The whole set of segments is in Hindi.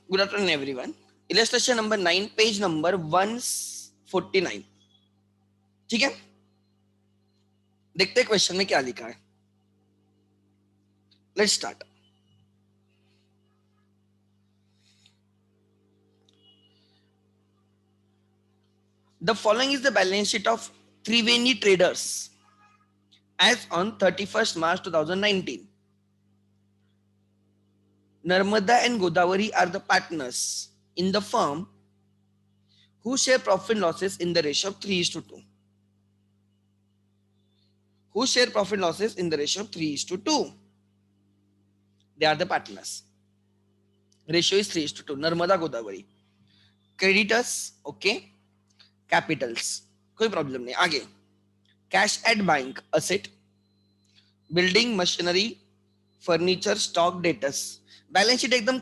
Good afternoon, everyone. Illustration number 9, page number 149. ठीक है, देखते हैं क्वेश्चन में क्या लिखा है. Let's start. The following is the balance sheet of Triveni Traders as on 31st March 2019. Narmada and Godavari are the partners in the firm who share profit and losses in the ratio of 3:2. Who share profit and losses in the ratio of 3:2. They are the partners. Ratio is 3:2. Narmada, Godavari. Creditors, okay. Capitals, कोई प्रॉब्लम नहीं. आगे, cash at bank asset, building machinery furniture stock debtors. Balance sheet एकदम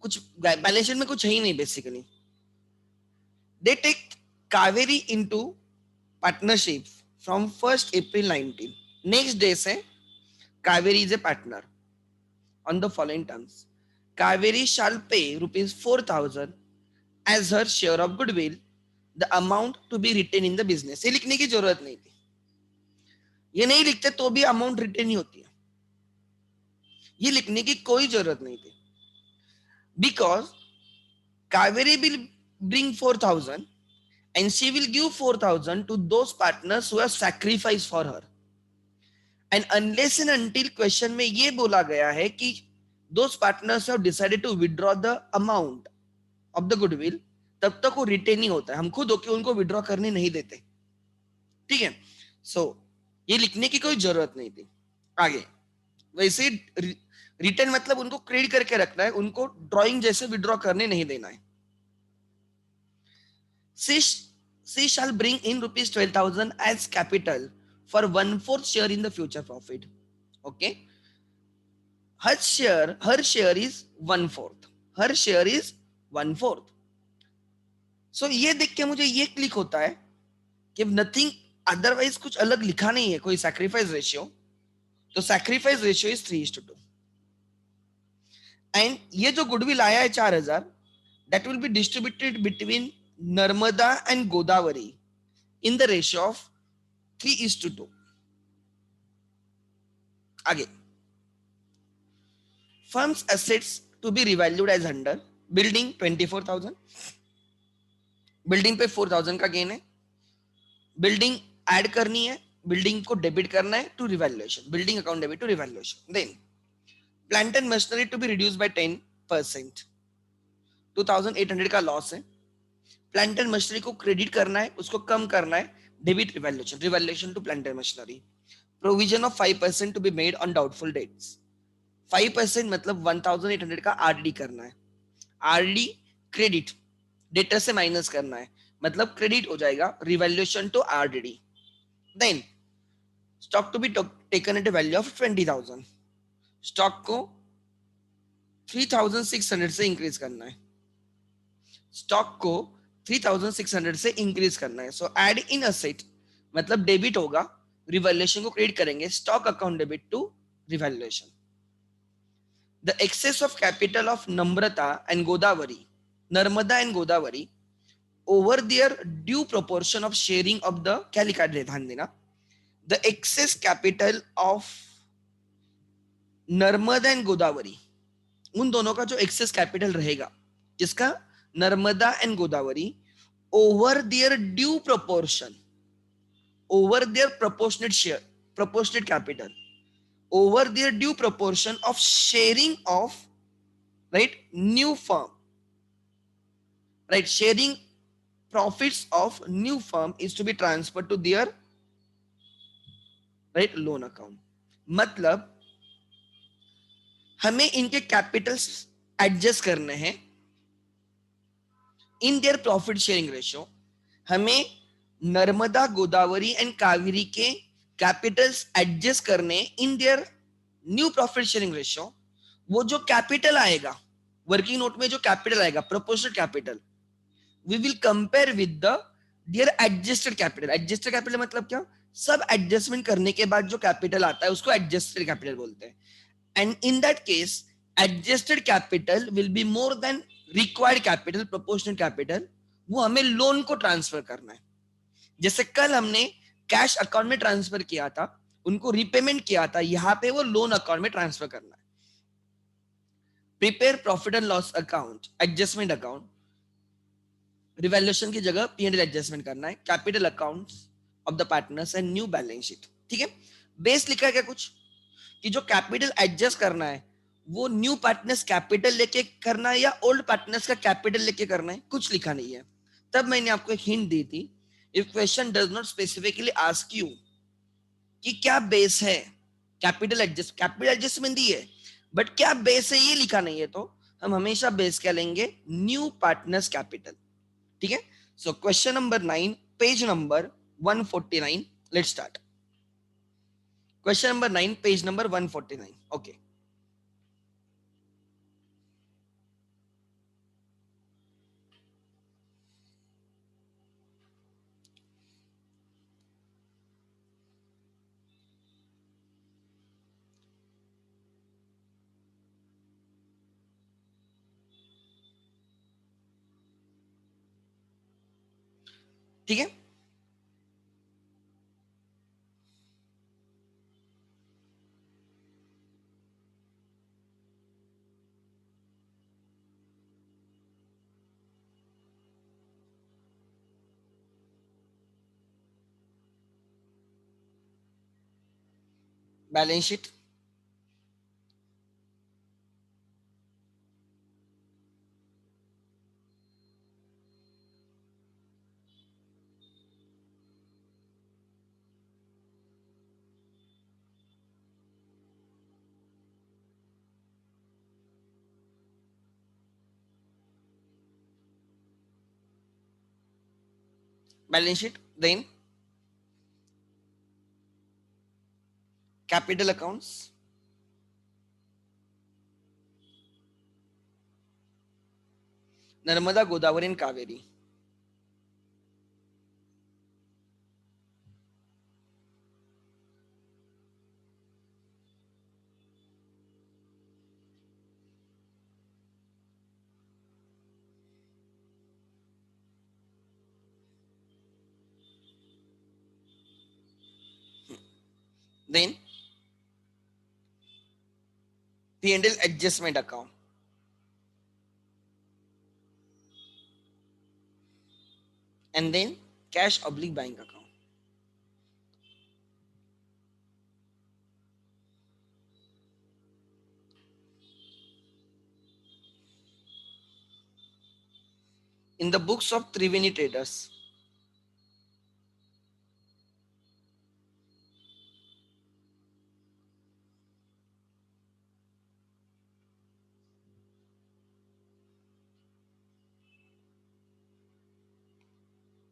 कुछ, बैलेंस शीट में कुछ है ही नहीं basically. They take Kaveri into partnership from 1st April 19. Next day से Kaveri is a partner on the following terms. Kaveri shall पे ₹4,000 as her share of goodwill, the amount to be retained in the business. ये लिखने की जरूरत नहीं थी. ये नहीं लिखते तो भी अमाउंट रिटेन ही होती है. ये लिखने की कोई जरूरत नहीं थी. Because Kaveri will bring 4,000 and she will give 4,000 to those partners who have sacrificed for her. And unless and until question में ये बोला गया है कि those partners have decided to withdraw the amount of the goodwill, तब तक वो रिटेन ही होता है. हम खुद होके उनको विड्रॉ करने नहीं देते. ठीक है, सो ये लिखने की कोई जरूरत नहीं थी. आगे, वैसे रिटर्न मतलब उनको क्रेडिट करके रखना है, उनको ड्राइंग जैसे विड्रॉ करने नहीं देना है. She shall bring in ₹12,000 as capital for 1/4 share in the future profit. Okay, her share is 1/4. Her share is 1/4. So ये देख के मुझे ये क्लिक होता है कि नथिंग अदरवाइज कुछ अलग लिखा नहीं है, कोई सैक्रिफाइस रेशियो. तो सैक्रिफाइस रेशियो इज 3:2. एंड ये जो गुडविल आया है 4,000, that will be distributed between Narmada and Godavari in the ratio of 3:2. आगे, firms assets to be revalued as under. Building 24,000, building पे 4,000 का गेन है. बिल्डिंग ऐड करनी है, बिल्डिंग को डेबिट करना है to revaluation, building account debit to revaluation. Then plant and machinery to be reduce by 10%. 2,800 का लॉस है. प्लांट एंड मशीनरी को क्रेडिट करना है, उसको कम करना है, debit revaluation, revaluation to plant and machinery. Provision of 5% to be made on doubtful debts. 5% मतलब 1,800 का आरडी करना है. आरडी क्रेडिट, डेटर से माइनस करना है, मतलब क्रेडिट हो जाएगा, revaluation to RD. Then stock to be taken at a value of 20,000. Stock को 3,600 से इंक्रीज करना है. स्टॉक को 3,600 से इंक्रीज करना है. सो एड इन असेट मतलब डेबिट होगा, रिवैल्यूएशन को क्रेडिट करेंगे, stock account debit to revaluation. The excess of capital of Namrata and Godavari, Narmada and Godavari over their due proportion of sharing of the, क्या लिखा है ध्यान देना, the excess capital of Narmada and Godavari, उन दोनों का जो एक्सेस कैपिटल रहेगा, जिसका Narmada and Godavari, over their due proportion, over their proportionate share, proportionate capital, over their due proportion of sharing of, right, new firm, right, sharing profits of new firm is to be transferred to their, right, loan account. मतलब हमें इनके कैपिटल्स एडजस्ट करने हैं in their profit sharing ratio. हमें नर्मदा, गोदावरी एंड कावेरी के कैपिटल्स एडजस्ट करने in their new profit sharing ratio. वो जो कैपिटल आएगा वर्किंग नोट में, जो कैपिटल आएगा proportional capital, we will compare with the their adjusted capital. Adjusted capital मतलब क्या, सब एडजस्टमेंट करने के बाद जो कैपिटल आता है उसको एडजस्टेड कैपिटल बोलते हैं. And in that case adjusted capital will be more than required capital proportional capital, वो हमें लोन को ट्रांसफर करना है। जैसे कल हमने कैश अकाउंट में ट्रांसफर किया था, उनको रिपेमेंट किया था, यहाँ पे वो लोन अकाउंट में ट्रांसफर करना है। Prepare profit and loss account, adjustment account, revaluation की जगह P&L एडजस्टमेंट करना है, capital accounts of the partners and new balance sheet. ठीक है, बेस लिखा है क्या कुछ कि जो कैपिटल एडजस्ट करना है वो न्यू पार्टनर्स कैपिटल लेके करना है या ओल्ड पार्टनर्स का कैपिटल लेके करना है, कुछ लिखा नहीं है। तब मैंने आपको एक हिंट दी थी, if question does not specifically ask you कि क्या बेस है, कैपिटल एडजस्टमेंट दी है बट क्या बेस है ये लिखा नहीं है, तो हम हमेशा बेस क्या लेंगे, न्यू पार्टनर्स कैपिटल। ठीक है, so question number 9 page number 149, let's start. Question number 9 page number 149। Okay, ठीक है, balance sheet, balance sheet, then capital accounts, Narmada Godavari and Kaveri, then P&L adjustment account, and then cash oblique bank account. In the books of Triveni traders,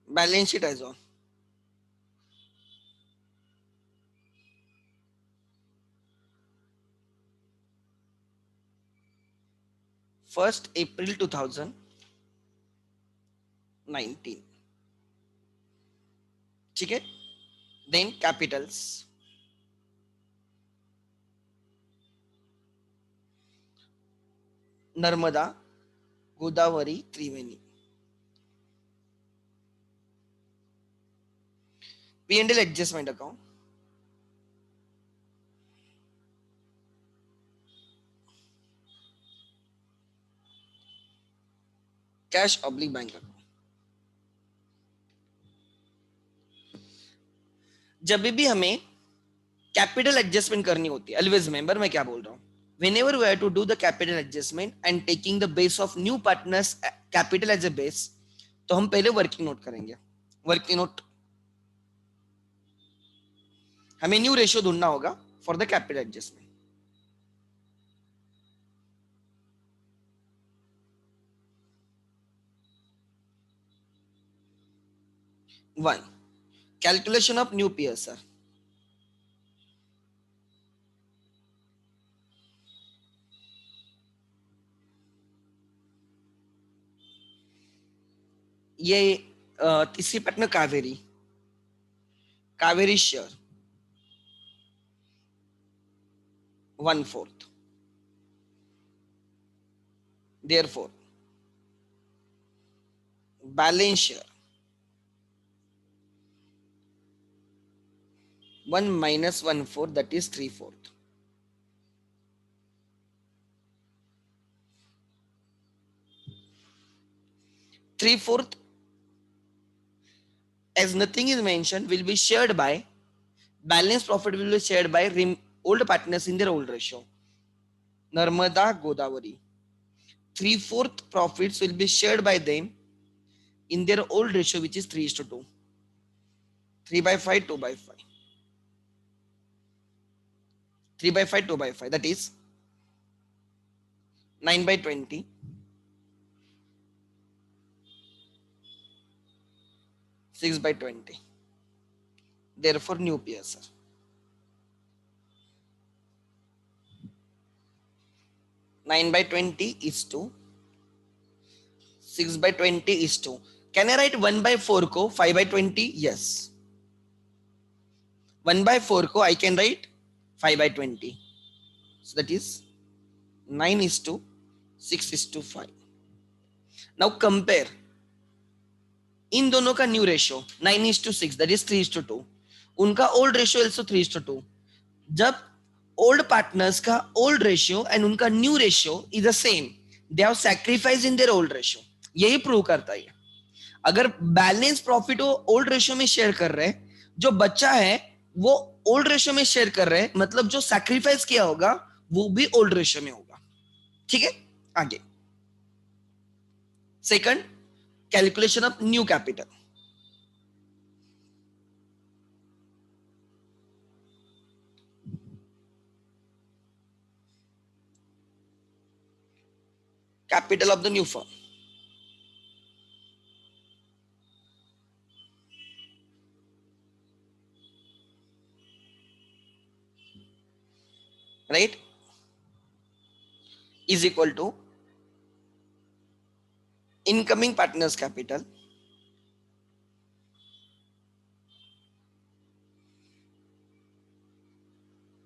balance sheet as on first April 2019. ठीक है, then capitals, नर्मदा गोदावरी त्रिवेणी, P&L adjustment account, cash oblique bank account. जब भी हमें कैपिटल एडजस्टमेंट करनी होती है, ऑलवेज रिमेंबर मैं क्या बोल रहा हूँ, whenever we have to do the capital adjustment and taking the base of new partners capital as a base, तो हम पहले वर्किंग नोट करेंगे। वर्किंग नोट, हमें न्यू रेशियो ढूंढना होगा for the capital adjustment. 1 calculation of new PSR, ये तीसरी partner Kaveri, Kaveri share 1/4, Therefore, balance share 1 minus 1/4, that is 3/4. 3/4, as nothing is mentioned, will be shared by balance profit will be shared by old partners in their old ratio. Narmada, Godavari. 3/4 profits will be shared by them in their old ratio, which is 3:2. 3/5, 2/5. 3/5, 2/5. That is 9/20. 6/20. Therefore, new PSR. 9/20 is 2. 6/20 is 2. Can I write 1/4 को 5/20? Yes. 1/4 को I can write 5/20. So that is 9:6:5. Now compare इन दोनों का न्यू रेशियो 9:6, that is 3:2. उनका ओल्ड रेशियो also 3:2. जब ओल्ड पार्टनर्स का ओल्ड रेशियो एंड उनका new ratio is the same, they have sacrifice in their old ratio. यही प्रूव करता है. अगर बैलेंस प्रॉफिट वो ओल्ड रेशियो में शेयर कर रहे हैं, जो बच्चा है वो ओल्ड रेशियो में शेयर कर रहे हैं, मतलब जो सैक्रिफाइस किया होगा वो भी ओल्ड रेशियो में होगा. ठीक है, आगे second, calculation of new capital. Capital of the new firm. Right? Is equal to incoming partners capital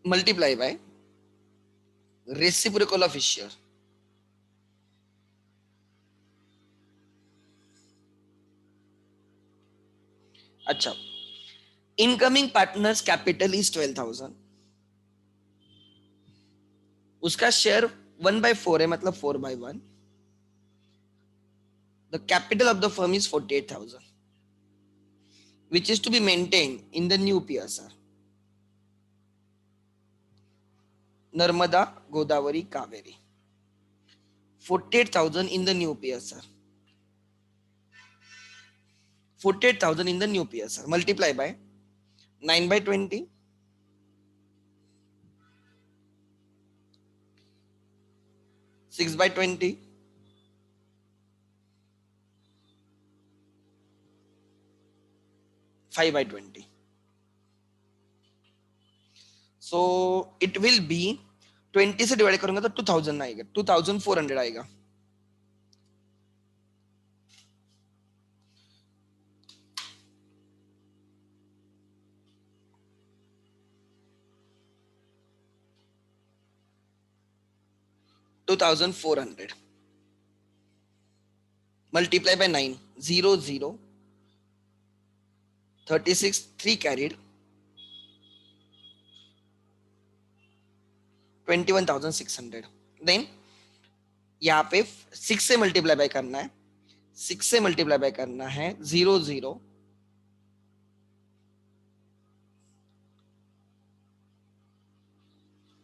multiply by reciprocal of issue. अच्छा, इनकमिंग पार्टनर्स कैपिटल इज 12,000. उसका शेयर 1/4 है, मतलब 4/1. The capital of the firm is 48,000, which is to be maintained in the new PSR. Narmada, Godavari, Kaveri. 48,000 in the new PSR. 48,000 in the new PSR. Multiply by 9/20. 6/20. 5/20. So it will be 20 से डिवाइड करूंगा तो 2000 आएगा, 2400 आएगा. $2,400 multiply by 9, 0 0 36 3 carried 21,600. देन यहाँ पे 6 से मल्टीप्लाई बाय करना है, 6 से मल्टीप्लाई बाय करना है 0 0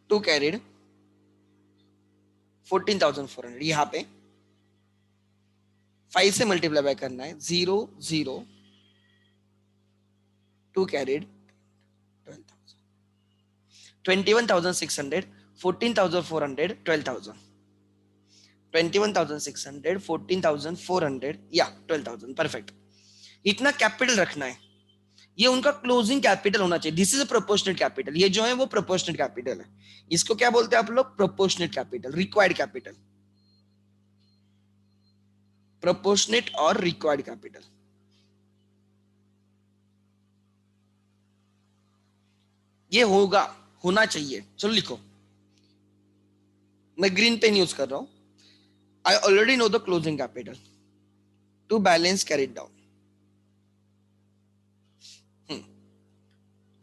2 कैरिड 14,400. यहाँ पे 5 से मल्टीप्लाई बाय करना है 0 0 2 carried 12,000. 21,600 14,400 12,000. 21,600 14,400 या 12,000. परफेक्ट. इतना कैपिटल रखना है, ये उनका क्लोजिंग कैपिटल होना चाहिए. This is a proportionate capital. ये जो है वो प्रोपोर्शनेट कैपिटल है. इसको क्या बोलते हैं आप लोग? Proportionate capital, required capital. Proportionate और रिक्वायर्ड कैपिटल. ये होगा, होना चाहिए. चलो लिखो, मैं ग्रीन पेन यूज कर रहा हूं. I already know the closing capital. To balance carried down.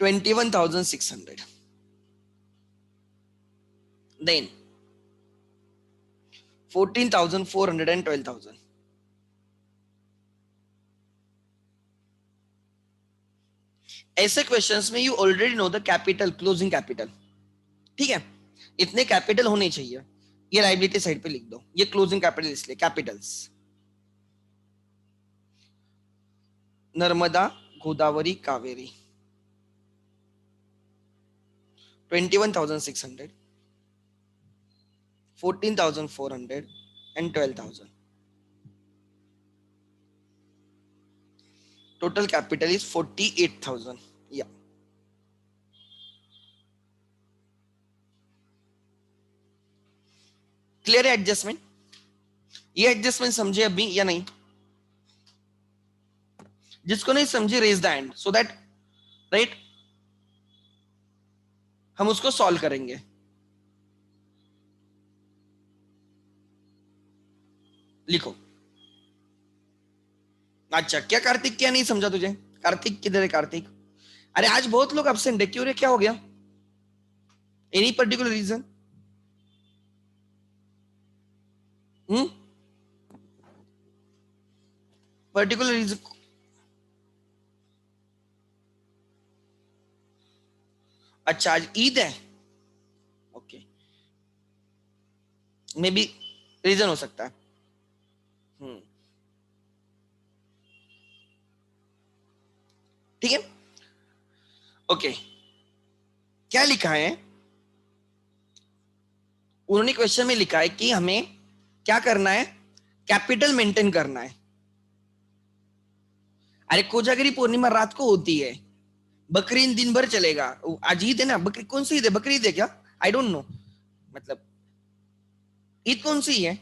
21,600. Then 14,400 and 12,000. ऐसे क्वेश्चंस में you already know the capital, closing capital. ठीक है, इतने कैपिटल होने चाहिए. ये लायबिलिटी साइड पे लिख दो, ये क्लोजिंग कैपिटल इसलिए capitals. Narmada, Godavari, Kaveri. 21,600, 14,400 and 12,000. Total capital is 48,000. Yeah. Clear है एडजस्टमेंट? ये एडजस्टमेंट समझे अभी या नहीं? जिसको नहीं समझे raise the hand so that right हम उसको सॉल्व करेंगे. लिखो. अच्छा, क्या कार्तिक, क्या नहीं समझा तुझे? कार्तिक किधर है? कार्तिक, अरे आज बहुत लोग एब्सेंट है, क्यों रे, क्या हो गया? Any particular reason? Particular reason? अच्छा, आज ईद है. ओके, मे बी रीजन हो सकता है. ठीक है, ओके. क्या लिखा है? उन्होंने क्वेश्चन में लिखा है कि हमें क्या करना है? कैपिटल मेंटेन करना है. अरे कोजागरी पूर्णिमा रात को होती है, बकरीद दिन भर चलेगा. आज ईद है ना, बकरी कौन सी ईद है? बकरीद है क्या? आई डोंट नो, मतलब ईद कौन सी है?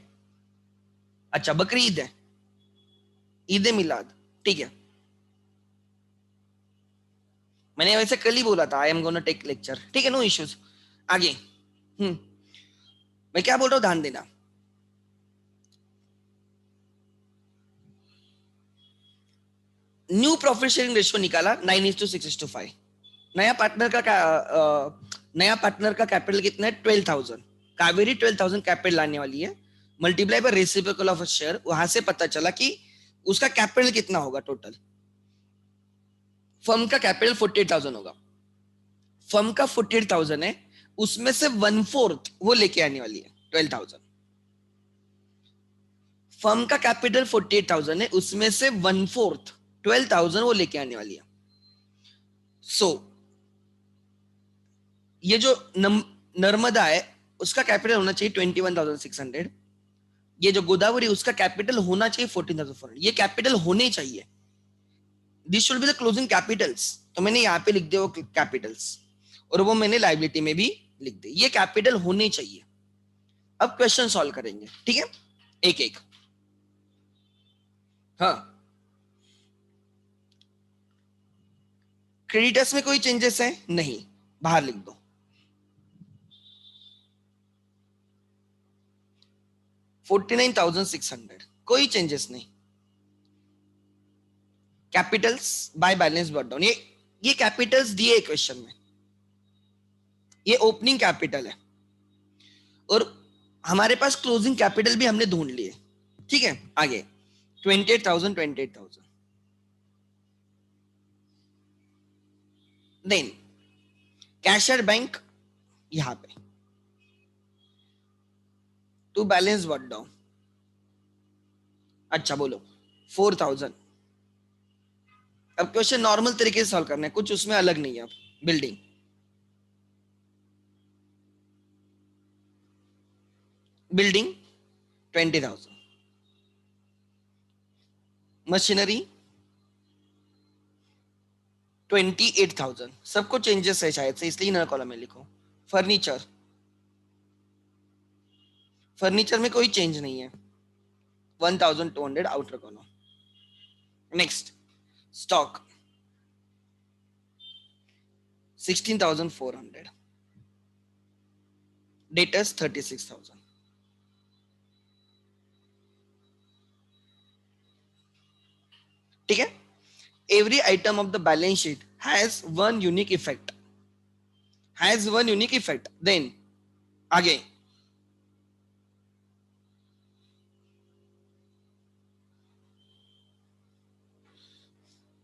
अच्छा, बकरीद है, ईद मिलाद. ठीक है, मैंने वैसे कल ही बोला था I am gonna take lecture. ठीक है, नो इश्यूज. आगे. मैं क्या बोल रहा हूँ, ध्यान देना. न्यू प्रॉफिट शेयरिंग रेशियो निकाला 9:6:5. नया पार्टनर का नया पार्टनर का कैपिटल कितना है? 12,000. कावेरी 12,000 कैपिटल लाने वाली है, multiply by reciprocal of a share. वहां से पता चला कि उसका कैपिटल कितना होगा टोटल. फर्म का कैपिटल 48,000 होगा. फर्म का 48,000 है, उसमें से 1/4 वो लेके आने वाली है 12,000. फर्म का कैपिटल 48,000 है, उसमें से 1/4 12,000 वो लेके आने वाली है. सो ये जो नर्मदा है उसका कैपिटल होना चाहिए 21,600. ये जो गोदावरी उसका कैपिटल होना चाहिए 14,400. ये कैपिटल होने चाहिए. This should be the closing Capitals. तो मैंने यहाँ पे लिख दिया वो कैपिटल्स, और वो मैंने लाइबिलिटी में भी लिख दी. ये कैपिटल होने चाहिए. अब क्वेश्चन सॉल्व करेंगे. ठीक है, एक एक. हाँ, क्रेडिटर्स में कोई चेंजेस है? नहीं, बाहर लिख दो. 49,600, कोई चेंजेस नहीं. Capitals by balance but down, ये कैपिटल्स दिए क्वेश्चन में. ये ओपनिंग कैपिटल है, और हमारे पास क्लोजिंग कैपिटल भी हमने ढूंढ लिए. ठीक है, आगे 28,000, 28,000. देन कैशियर बैंक यहां पे. To balance what down? अच्छा बोलो, 4,000. अब क्वेश्चन नॉर्मल तरीके से सॉल्व करना है, कुछ उसमें अलग नहीं है. अब बिल्डिंग, बिल्डिंग 20,000. मशीनरी 28,000. सबको चेंजेस है शायद से, इसलिए नया कॉलम में लिखो. फर्नीचर, फर्नीचर में कोई चेंज नहीं है, 1,200 outer column. Next, stock 16,400. Debtors 36,000. ठीक है, every item of the balance sheet has one unique effect, then आगे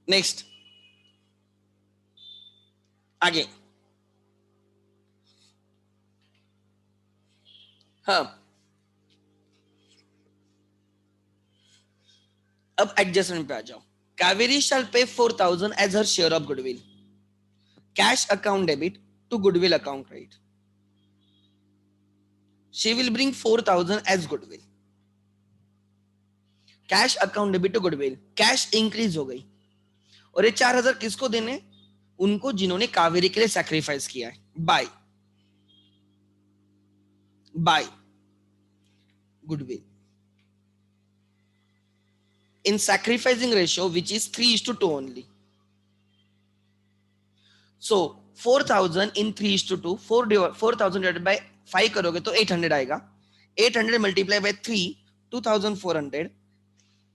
नेक्स्ट, आगे हाँ, अब एडजस्टमेंट पे आ जाओ। कावेरी शैल पे 4,000 as her share of goodwill, cash account debit to goodwill account credit, she will bring 4,000 as goodwill, cash account debit to goodwill, cash increase हो गई, और ये 4,000 किसको देने, उनको जिन्होंने कावेरी के लिए सैक्रिफाइस किया है, bye goodwill in sacrificing ratio which is 3:2 only. So 4,000 in 3:2, 4,000 divided by 5 करोगे तो 800 आएगा, 800 multiply by 3 2,400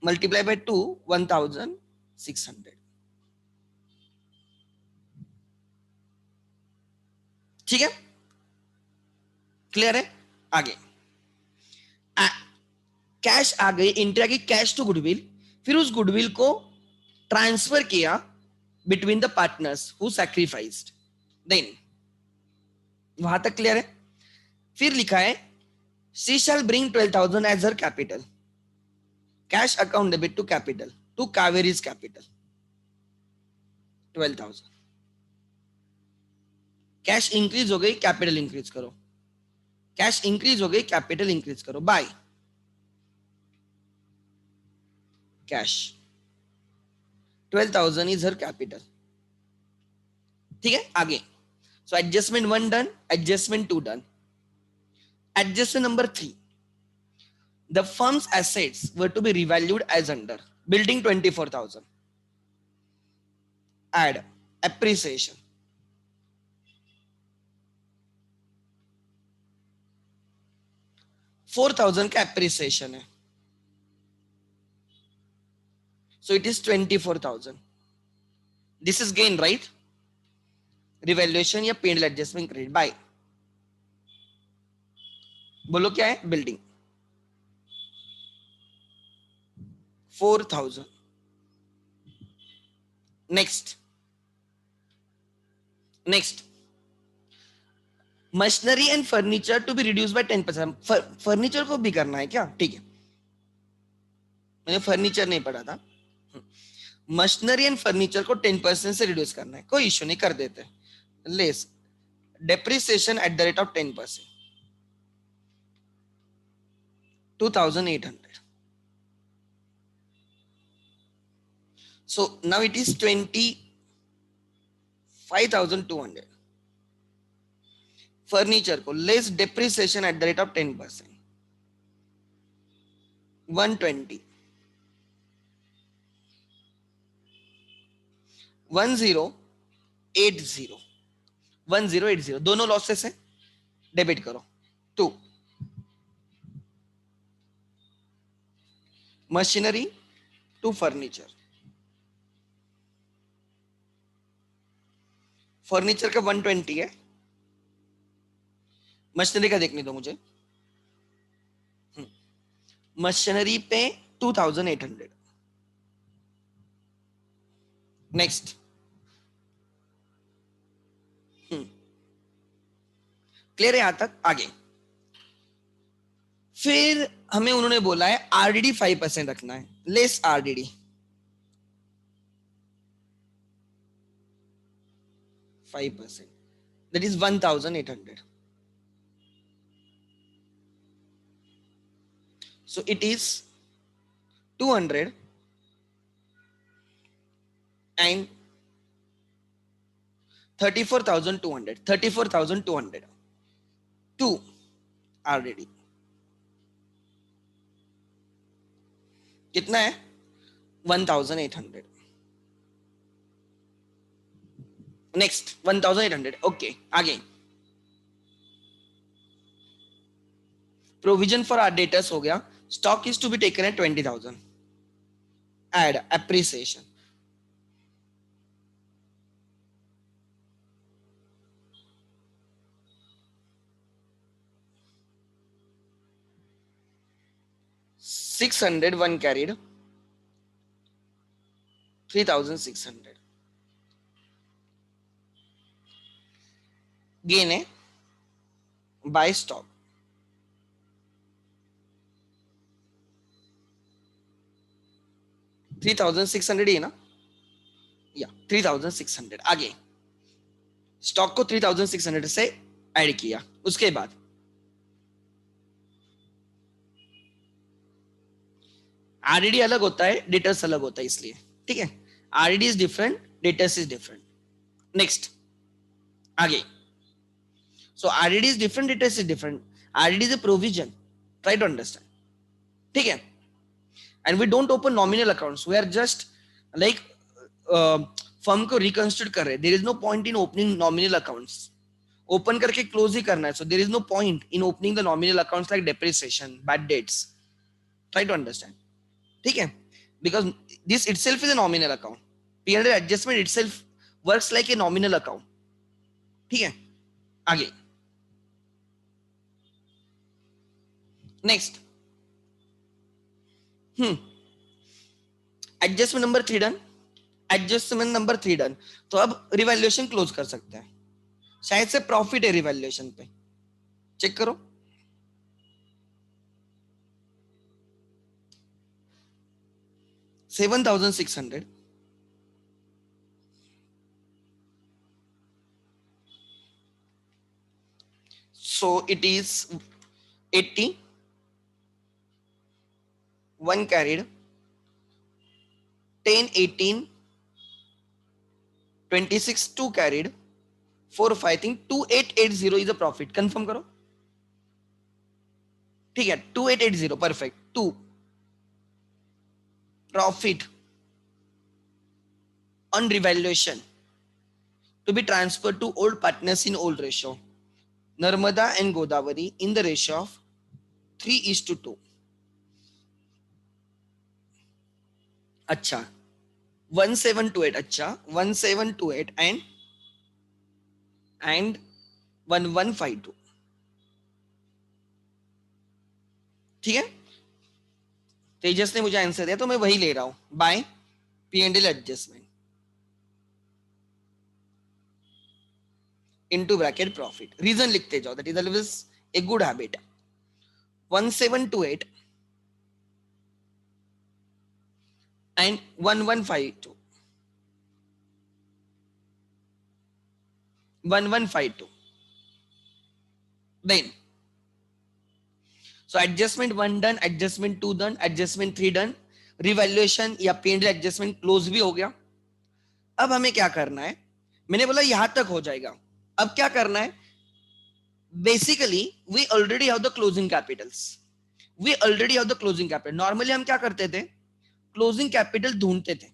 multiply by 2 1,600, ठीक है, क्लियर है। आगे कैश आ गई, एंट्री आ गई कैश टू गुडविल, फिर उस गुडविल को ट्रांसफर किया between the partners who sacrificed, then वहां तक क्लियर है। फिर लिखा है she shall bring 12,000 as her capital, cash account debit to capital to Kaveri's capital, 12,000, cash increase हो गई, कैपिटल इंक्रीज करो, कैश इंक्रीज हो गई, कैपिटल इंक्रीज करो, by cash, 12,000 is her capital, ठीक है। आगे so adjustment 1 done, adjustment 2 done, adjustment number 3, the firm's assets were to be revalued as under building 24,000, add appreciation, 4,000 का appreciation है, so it is 24,000, this is gain right, revaluation या P&L adjustment credit by, बोलो क्या है, building 4,000, next machinery and furniture to be reduce by 10%, furniture को भी करना है क्या, ठीक है, मैंने फर्नीचर नहीं पढ़ा था, मशीनरी एंड फर्नीचर को 10% से रिड्यूस करना है, कोई इश्यू नहीं, कर देते, less depreciation at the rate of 10%, 2,800, so now it is 25,200, furniture को less depreciation at the rate of 10%, 120, 1080 दोनों लॉसेस है, डेबिट करो, 2 मशीनरी टू फर्नीचर, फर्नीचर का 120 है, मशीनरी का देखने दो मुझे, मशीनरी पे 2,800, नेक्स्ट क्लियर है यहां तक। आगे फिर हमें उन्होंने बोला है आरडीडी 5% रखना है, less RDD 5%, that is 1,800, so it is 200 and 34,200 2 already कितना है, 1,800, नेक्स्ट 1,800, ओके। आगे प्रोविजन फॉर आर डेटर्स हो गया, stock is to be taken at 20,000, add appreciation. $600 carried, 3,600. Gain है buy stock. 3,600 ही है ना, या 3,600. आगे स्टॉक को 3,600 से ऐड किया, उसके बाद आरडीडी अलग होता है, डेटर्स अलग होता है, इसलिए ठीक है. RDD is different, debtors is different. Next आगे. So RDD is different, debtors is different. RDD is a provision, try to understand. ठीक है. And we don't open nominal accounts, we are just like firm को रिकंस्टिट्यूट कर रहे हैं. There is no point in opening nominal accounts. Open करके क्लोज ही करना है. So there is no point in opening the nominal accounts like depreciation, bad debts. Try to understand. ठीक है. Because this itself is a nominal account. P&L adjustment itself works like a nominal account. ठीक है. आगे next. Adjustment number 3 done. Adjustment number 3 done. तो अब रिवैल्यूएशन क्लोज कर सकते हैं. शायद से प्रॉफिट है रिवैल्यूएशन पे, चेक करो. $7,600. So it is 80. 1 carried. 10, 18, 26, 2 carried. 4, 5, I think 2880 is a profit. Confirm करो. ठीक है. 2880 perfect. 2 profit on revaluation to be transferred to old partners in old ratio. Narmada and Godavari in the ratio of 3:2. अच्छा 1728. अच्छा 1728 and 1152. ठीक है. तेजस ने मुझे आंसर दिया तो मैं वही ले रहा हूं. By P&L adjustment into bracket profit. Reason लिखते जाओ, that is always a good habit. 1728 and 1152. 1152. Then so adjustment 1 done, adjustment 2 done, adjustment 3 done. Revaluation या P&L एडजस्टमेंट क्लोज भी हो गया. अब हमें क्या करना है, मैंने बोला यहां तक हो जाएगा. अब क्या करना है, basically we already have the closing capitals. We already have the closing capital. Normally हम क्या करते थे, क्लोजिंग कैपिटल ढूंढते थे.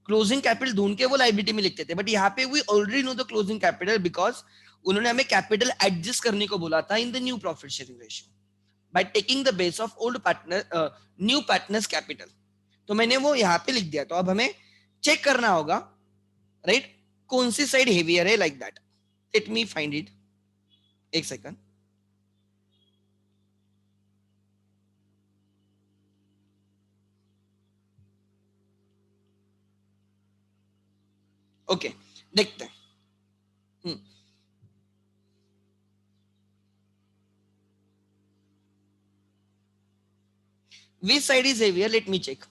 क्लोजिंग कैपिटल ढूंढ के वो लायबिलिटी में लिखते थे. बट यहाँ पे we already know the closing capital because उन्होंने हमें कैपिटल एडजस्ट करने को बोला था in the new profit sharing ratio by taking the base of old partner new partners capital. तो मैंने वो यहाँ पे लिख दिया. तो अब हमें चेक करना होगा, राइट, कौन सी साइड हेवियर है, like that. Let me find it. एक सेकंड. ओके देखते हैं. Which side is heavier, let me check.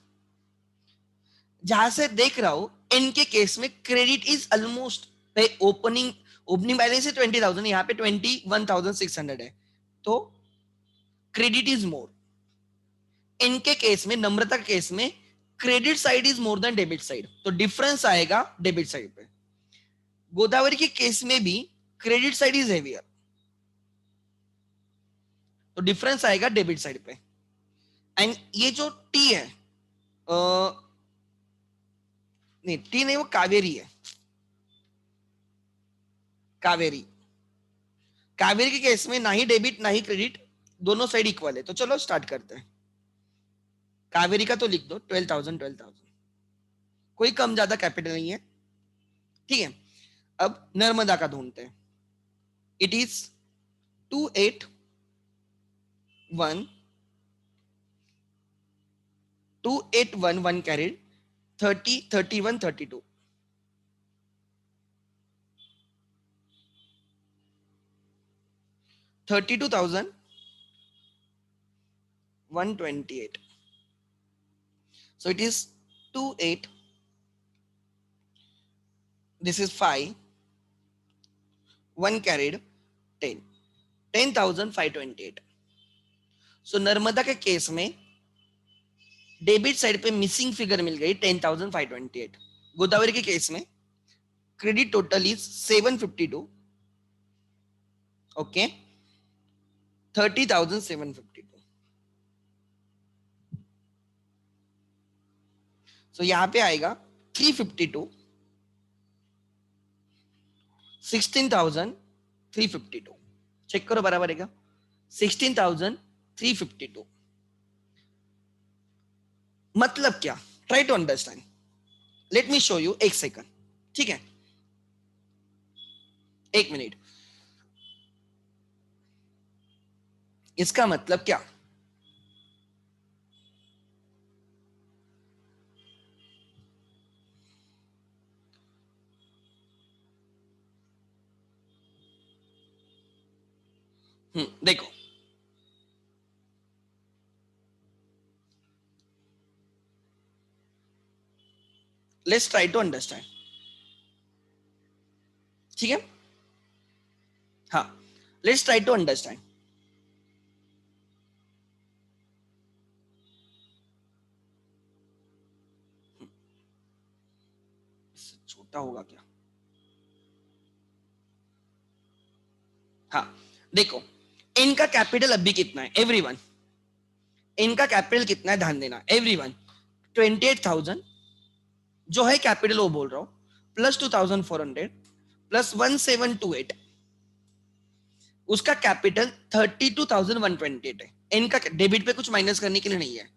जहां से देख रहा हूं एन के केस में credit is almost opening balance है 20,000, यहाँ पे 21,600 है. तो क्रेडिट इज मोर. इनके केस में, नम्रता के केस में credit side is more than debit side, तो डिफरेंस आएगा डेबिट साइड पे. गोदावरी के केस में भी क्रेडिट साइड इज हेवियर, तो डिफरेंस आएगा डेबिट साइड पे. एंड ये जो टी है, नहीं टी नहीं, वो कावेरी है. कावेरी के केस में ना ही डेबिट ना ही क्रेडिट, दोनों साइड इक्वल है. तो चलो स्टार्ट करते हैं. कावेरी का तो लिख दो 12,000 12,000, कोई कम ज्यादा कैपिटल नहीं है, ठीक है। अब नर्मदा का ढूंढते हैं। It is 281 1 caret 30 31 32 32,128. So it is 28. This is 5. 1 carried 10. 10,528. So Narmada के केस में डेबिट साइड पे मिसिंग फिगर मिल गई 10,528. गोदावरी के केस में क्रेडिट टोटल इज 752. ओके, 30,752. सो यहां पे आएगा 352, 16,352. चेक करो बराबर है क्या? 16,352. मतलब क्या? Try to understand, let me show you, एक सेकंड, ठीक है, एक मिनट। इसका मतलब क्या? देखो, लेट्स ट्राई टू अंडरस्टैंड, ठीक है, हाँ, लेट्स ट्राई टू अंडरस्टैंड। छोटा होगा क्या? हाँ, देखो, इनका कैपिटल अभी कितना है एवरीवन? इनका कैपिटल कितना है ध्यान देना एवरीवन। 28,000 जो है कैपिटल, वो बोल रहा हूं, प्लस 2,400 प्लस 1,728, उसका कैपिटल 32,128 है। इनका डेबिट पे कुछ माइनस करने के लिए नहीं है।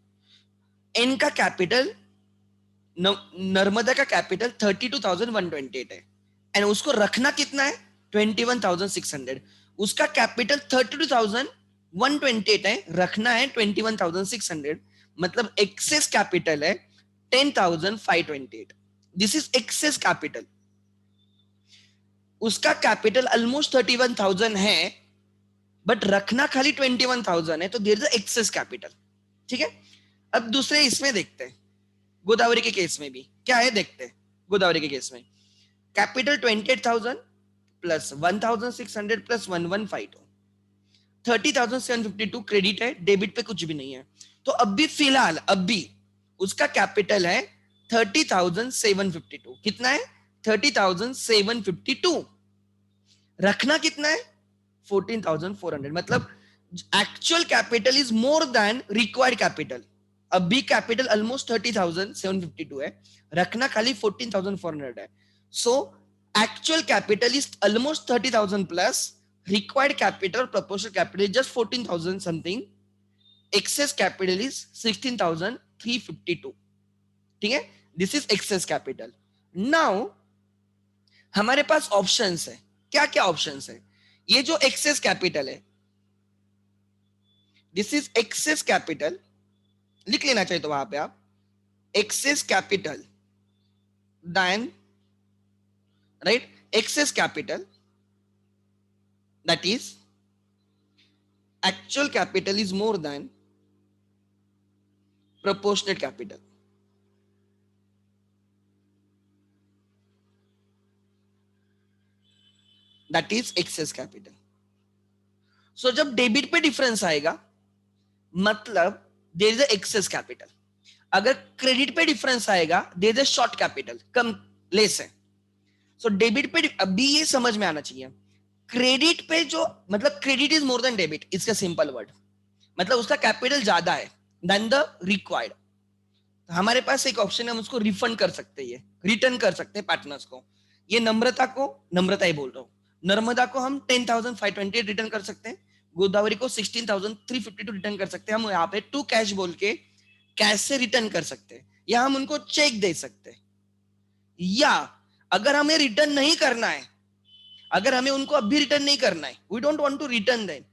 इनका कैपिटल, नर्मदा का कैपिटल 32,128 है, एंड उसको रखना कितना है? 21,600। उसका कैपिटल 32,128 है, रखना है 21,600, मतलब एक्सेस कैपिटल है 10,528। This is excess capital. उसका कैपिटल ऑलमोस्ट 31,000 है, बट रखना खाली 21,000 है, तो देयर इज एक्सेस कैपिटल, ठीक है। अब दूसरे इसमें देखते हैं, गोदावरी के केस में भी क्या है देखते हैं। गोदावरी के केस में कैपिटल 28,000 प्लस 1,600 प्लस 1,152, 30,752 क्रेडिट है, डेबिट पे कुछ भी नहीं है। तो अभी फिलहाल अभी उसका कैपिटल है 30,752। कितना है? 30,752। रखना कितना है? 14,400। मतलब actual capital is more then required capital. अभी कैपिटल ऑलमोस्ट 30,752 है, रखना खाली 14,400 है। So actual capital is almost 30,000 plus required capital, proportional capital is just 14,000 something, excess capital is 16,352, ठीक है। This is excess capital. Now हमारे पास ऑप्शंस है, क्या क्या ऑप्शंस है? ये जो एक्सेस कैपिटल है, दिस इज एक्सेस कैपिटल, लिख लेना चाहिए तो वहां पे आप, excess capital then, right, excess capital that is actual capital is more than proportionate capital, that is excess capital. So जब डेबिट पे डिफरेंस आएगा मतलब देयर इज एक्सेस कैपिटल। अगर क्रेडिट पे डिफरेंस आएगा देयर इज शॉर्ट कैपिटल, कम लेस है। सो डेबिट पे अभी ये समझ में आना चाहिए, क्रेडिट पे जो, मतलब credit is more than debit, इसका सिंपल वर्ड, मतलब उसका कैपिटल ज्यादा है देन द रिक्वायर्ड। हमारे पास एक ऑप्शन है, हम उसको रिफंड कर सकते हैं, रिटर्न कर सकते हैं पार्टनर्स को। ये नम्रता को, नम्रता ही बोल रहा हूँ, नर्मदा को हम 10,528 रिटर्न कर सकते हैं, गोदावरी को 16,352 रिटर्न कर सकते हैं। हम यहाँ पे टू कैश बोल के कैश से रिटर्न कर सकते हैं या हम उनको चेक दे सकते हैं, या अगर हमें रिटर्न नहीं करना है, अगर हमें उनको अभी रिटर्न नहीं करना है, we don't want to return them,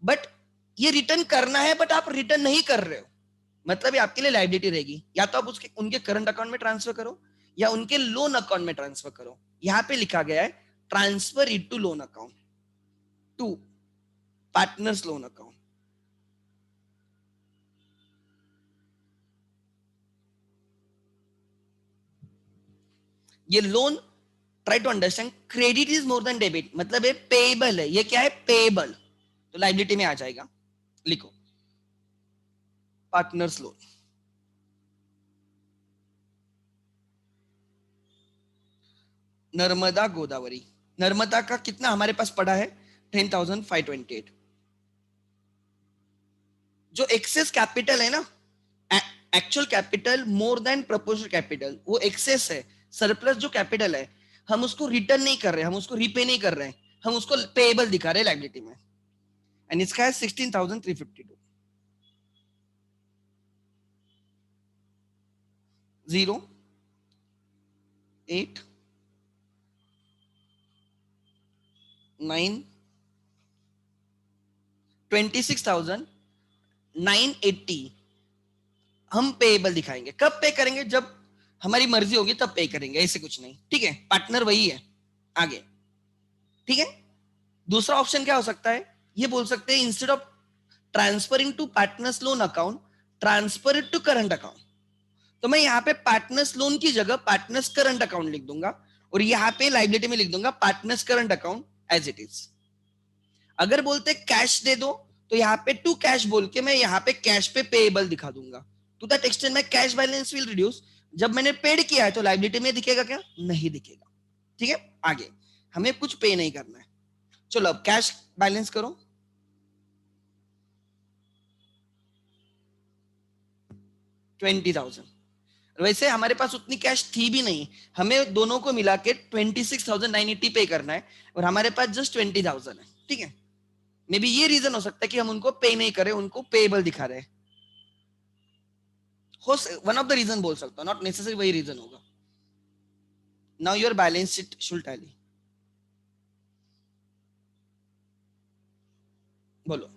but ये रिटर्न करना है बट आप रिटर्न नहीं कर रहे हो, मतलब ये आपके लिए लायबिलिटी रहेगी, या तो आप उसके उनके करंट अकाउंट में ट्रांसफर करो या उनके लोन अकाउंट में ट्रांसफर करो। यहां पे लिखा गया है transfer it to loan account, to partners loan account. ये loan, try to understand, credit is more than debit, मतलब ये पेएबल है, ये क्या है, पेएबल, तो लायबिलिटी में आ जाएगा। लिखो पार्टनर्स लोन, नर्मदा गोदावरी, नर्मदा का कितना हमारे पास पड़ा है 10,528। जो एक्सेस कैपिटल है ना, actual capital more than proportional capital, वो एक्सेस है, सरप्लस जो कैपिटल है, हम उसको रिटर्न नहीं कर रहे, हम उसको रीपे नहीं कर रहे, हम उसको पेएबल दिखा रहे लायबिलिटी में, एंड इसका है 16,352। 0 8 9 26,980 हम पेएबल दिखाएंगे। कब पे करेंगे, जब हमारी मर्जी होगी तब पे करेंगे, ऐसे कुछ नहीं, ठीक है, पार्टनर वही है। आगे, ठीक है। दूसरा ऑप्शन क्या हो सकता है, ये बोल सकते हैं instead of transferring to partners loan account, transfer it to current account. तो मैं यहाँ पे पार्टनर्स लोन की जगह पार्टनर्स करंट अकाउंट लिख दूंगा, और यहाँ पे लायबिलिटी में लिख दूंगा partners current account as it is. अगर बोलते कैश दे दो, तो यहाँ पे टू कैश बोल के मैं यहाँ पे कैश पे पेएबल दिखा दूंगा, to that extent my cash balance will reduce. जब मैंने पेड किया है तो लायबिलिटी में दिखेगा क्या, नहीं दिखेगा, ठीक है। आगे, हमें कुछ पे नहीं करना है। चलो अब कैश बैलेंस करो, 20,000। वैसे हमारे पास उतनी कैश थी भी नहीं, हमें दोनों को मिला के 26,980 पे करना है, और हमारे पास जस्ट 20,000 है, ठीक है। मे बी ये रीजन हो सकता है कि हम उनको पे नहीं करें, उनको पेएबल दिखा रहे हैं, हो वन ऑफ द रीजन बोल सकता हूं, नॉट नेसेसरी वही रीजन होगा। Now your balance sheet should tally, बोलो।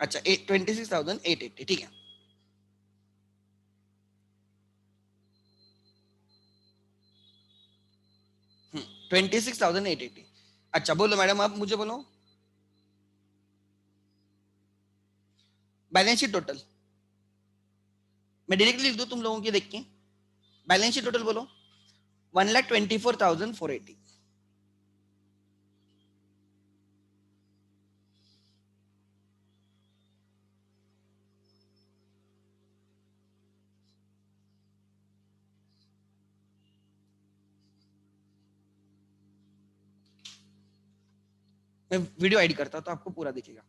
अच्छा 26,880, ठीक है। 26,880। अच्छा बोलो मैडम, आप मुझे बोलो बैलेंस शीट टोटल, मैं डायरेक्टली लिख दूं तुम लोगों की देख के, बैलेंस शीट टोटल बोलो 1,24,480। मैं वीडियो एडिट करता हूं तो आपको पूरा दिखेगा।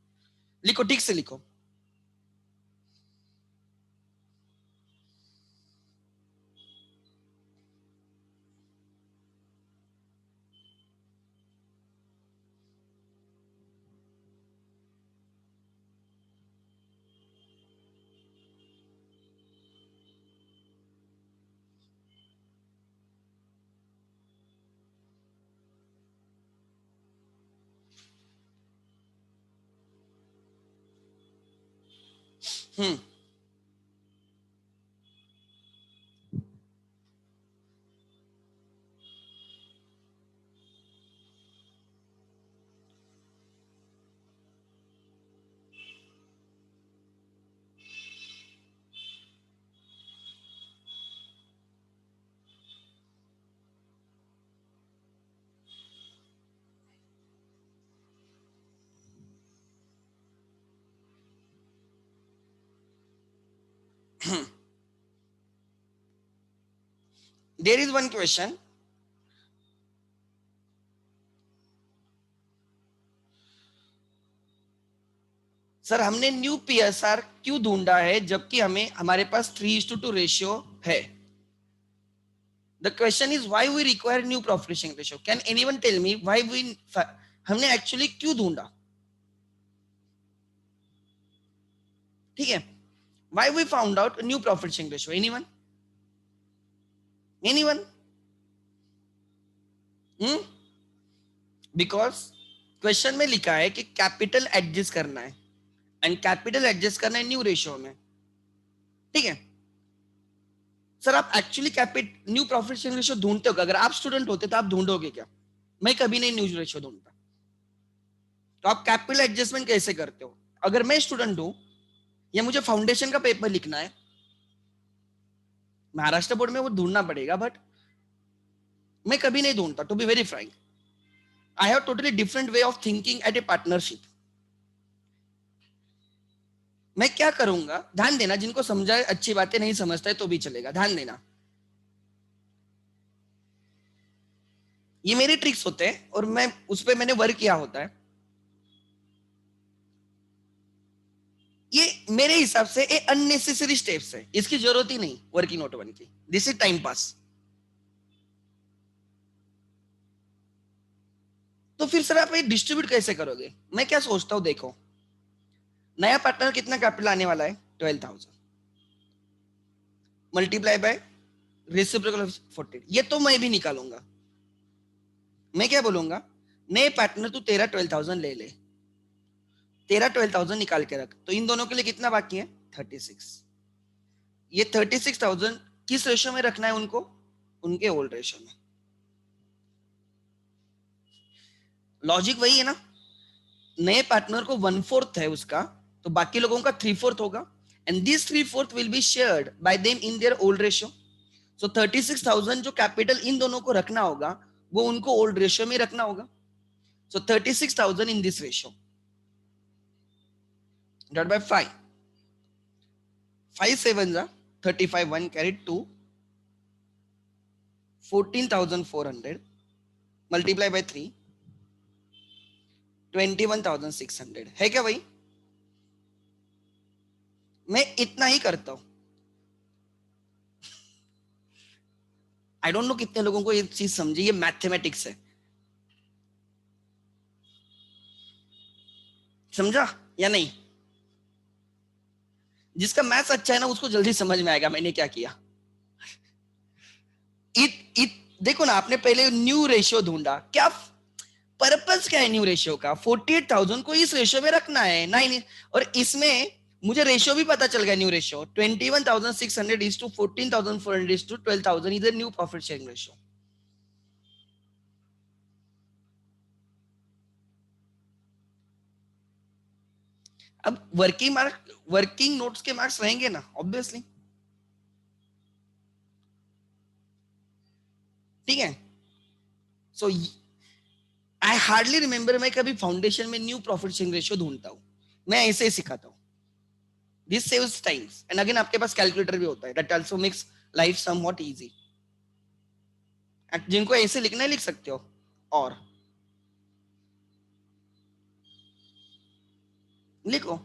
लिखो, ठीक से लिखो। Hmm there is one question, sir हमने न्यू पीएसआर क्यों ढूंढा है जबकि हमें हमारे पास 3:2 रेशियो है। The question is why we require new profit sharing ratio. Can anyone tell me why we हमने एक्चुअली क्यों ढूंढा, ठीक है. Why we found out a new profit sharing ratio? Anyone? Anyone? Hmm? Because question में लिखा है कि कैपिटल एडजस्ट करना है, एंड कैपिटल एडजस्ट करना है न्यू रेशियो में, ठीक है. सर आप actually new profit sharing ratio ढूंढते हो? अगर आप स्टूडेंट होते तो आप ढूंढोगे क्या? मैं कभी नहीं न्यू रेशियो ढूंढता. तो आप कैपिटल एडजस्टमेंट कैसे करते हो? अगर मैं स्टूडेंट हूं या मुझे फाउंडेशन का पेपर लिखना है, महाराष्ट्र बोर्ड में वो ढूंढना पड़ेगा, बट मैं कभी नहीं ढूंढता. To be very frank, I have totally different way of thinking at a partnership. मैं क्या करूंगा, ध्यान देना, जिनको समझा है अच्छी बातें, नहीं समझता है तो भी चलेगा, ध्यान देना. ये मेरे ट्रिक्स होते हैं और मैं उस पर मैंने वर्क किया होता है. ये मेरे हिसाब से ये अननेसेसरी स्टेप्स है, इसकी जरूरत ही नहीं वर्किंग नोट वन की. This is time pass. तो फिर सर आप ये डिस्ट्रीब्यूट कैसे करोगे? मैं क्या सोचता हूं, देखो, नया पार्टनर कितना कैपिटल आने वाला है? 12,000 मल्टीप्लाई बाय रेसिप्रोकल ऑफ 40. ये तो मैं भी निकालूंगा. मैं क्या बोलूंगा, नए पार्टनर तू तेरा 12,000 ले ले, तेरा 12,000 निकाल के रख. तो इन दोनों के लिए कितना बाकी है? 36. ये 36,000 किस रेशियो में रखना है उनको? उनके ओल्ड रेशियो में. लॉजिक वही है ना. नए पार्टनर को 1/4 है उसका, तो बाकी लोगों का 3/4 होगा, and this 3/4 will be shared by them in their old ratio. So 36,000 जो कैपिटल इन दोनों को रखना होगा वो उनको ओल्ड रेशियो में रखना होगा. सो 36,000 in this ratio divide by 5. 5 7s are 35, 1 carried 2, 14,400 multiply by 3, 21,600 है क्या भाई? मैं इतना ही करता हूं. आई डोंट नो कितने लोगों को ये चीज समझी, ये मैथमेटिक्स है. समझा या नहीं? जिसका मैथ्स अच्छा है ना उसको जल्दी समझ में आएगा मैंने क्या किया. इत इत देखो ना, आपने पहले न्यू रेशियो ढूंढा. क्या पर्पस क्या है न्यू रेशियो का? 48,000 को इस रेशियो में रखना है 9, और इसमें मुझे रेशियो भी पता चल गया. New ratio 21,600 is to 14,400 is to 12,000 is the new profit sharing ratio. अब वर्किंग नोट्स के मार्क्स रहेंगे ना ऑब्वियसली, ठीक है. सो आई हार्डली रिमेंबर मैं कभी फाउंडेशन में न्यू प्रॉफिट शेयरिंग रेशियो ढूंढता हूं. मैं ऐसे ही सिखाता हूं. This saves times, and again आपके पास कैलकुलेटर भी होता है, that also makes life somewhat easy. जिनको ऐसे लिखना है लिख सकते हो. और लिखो,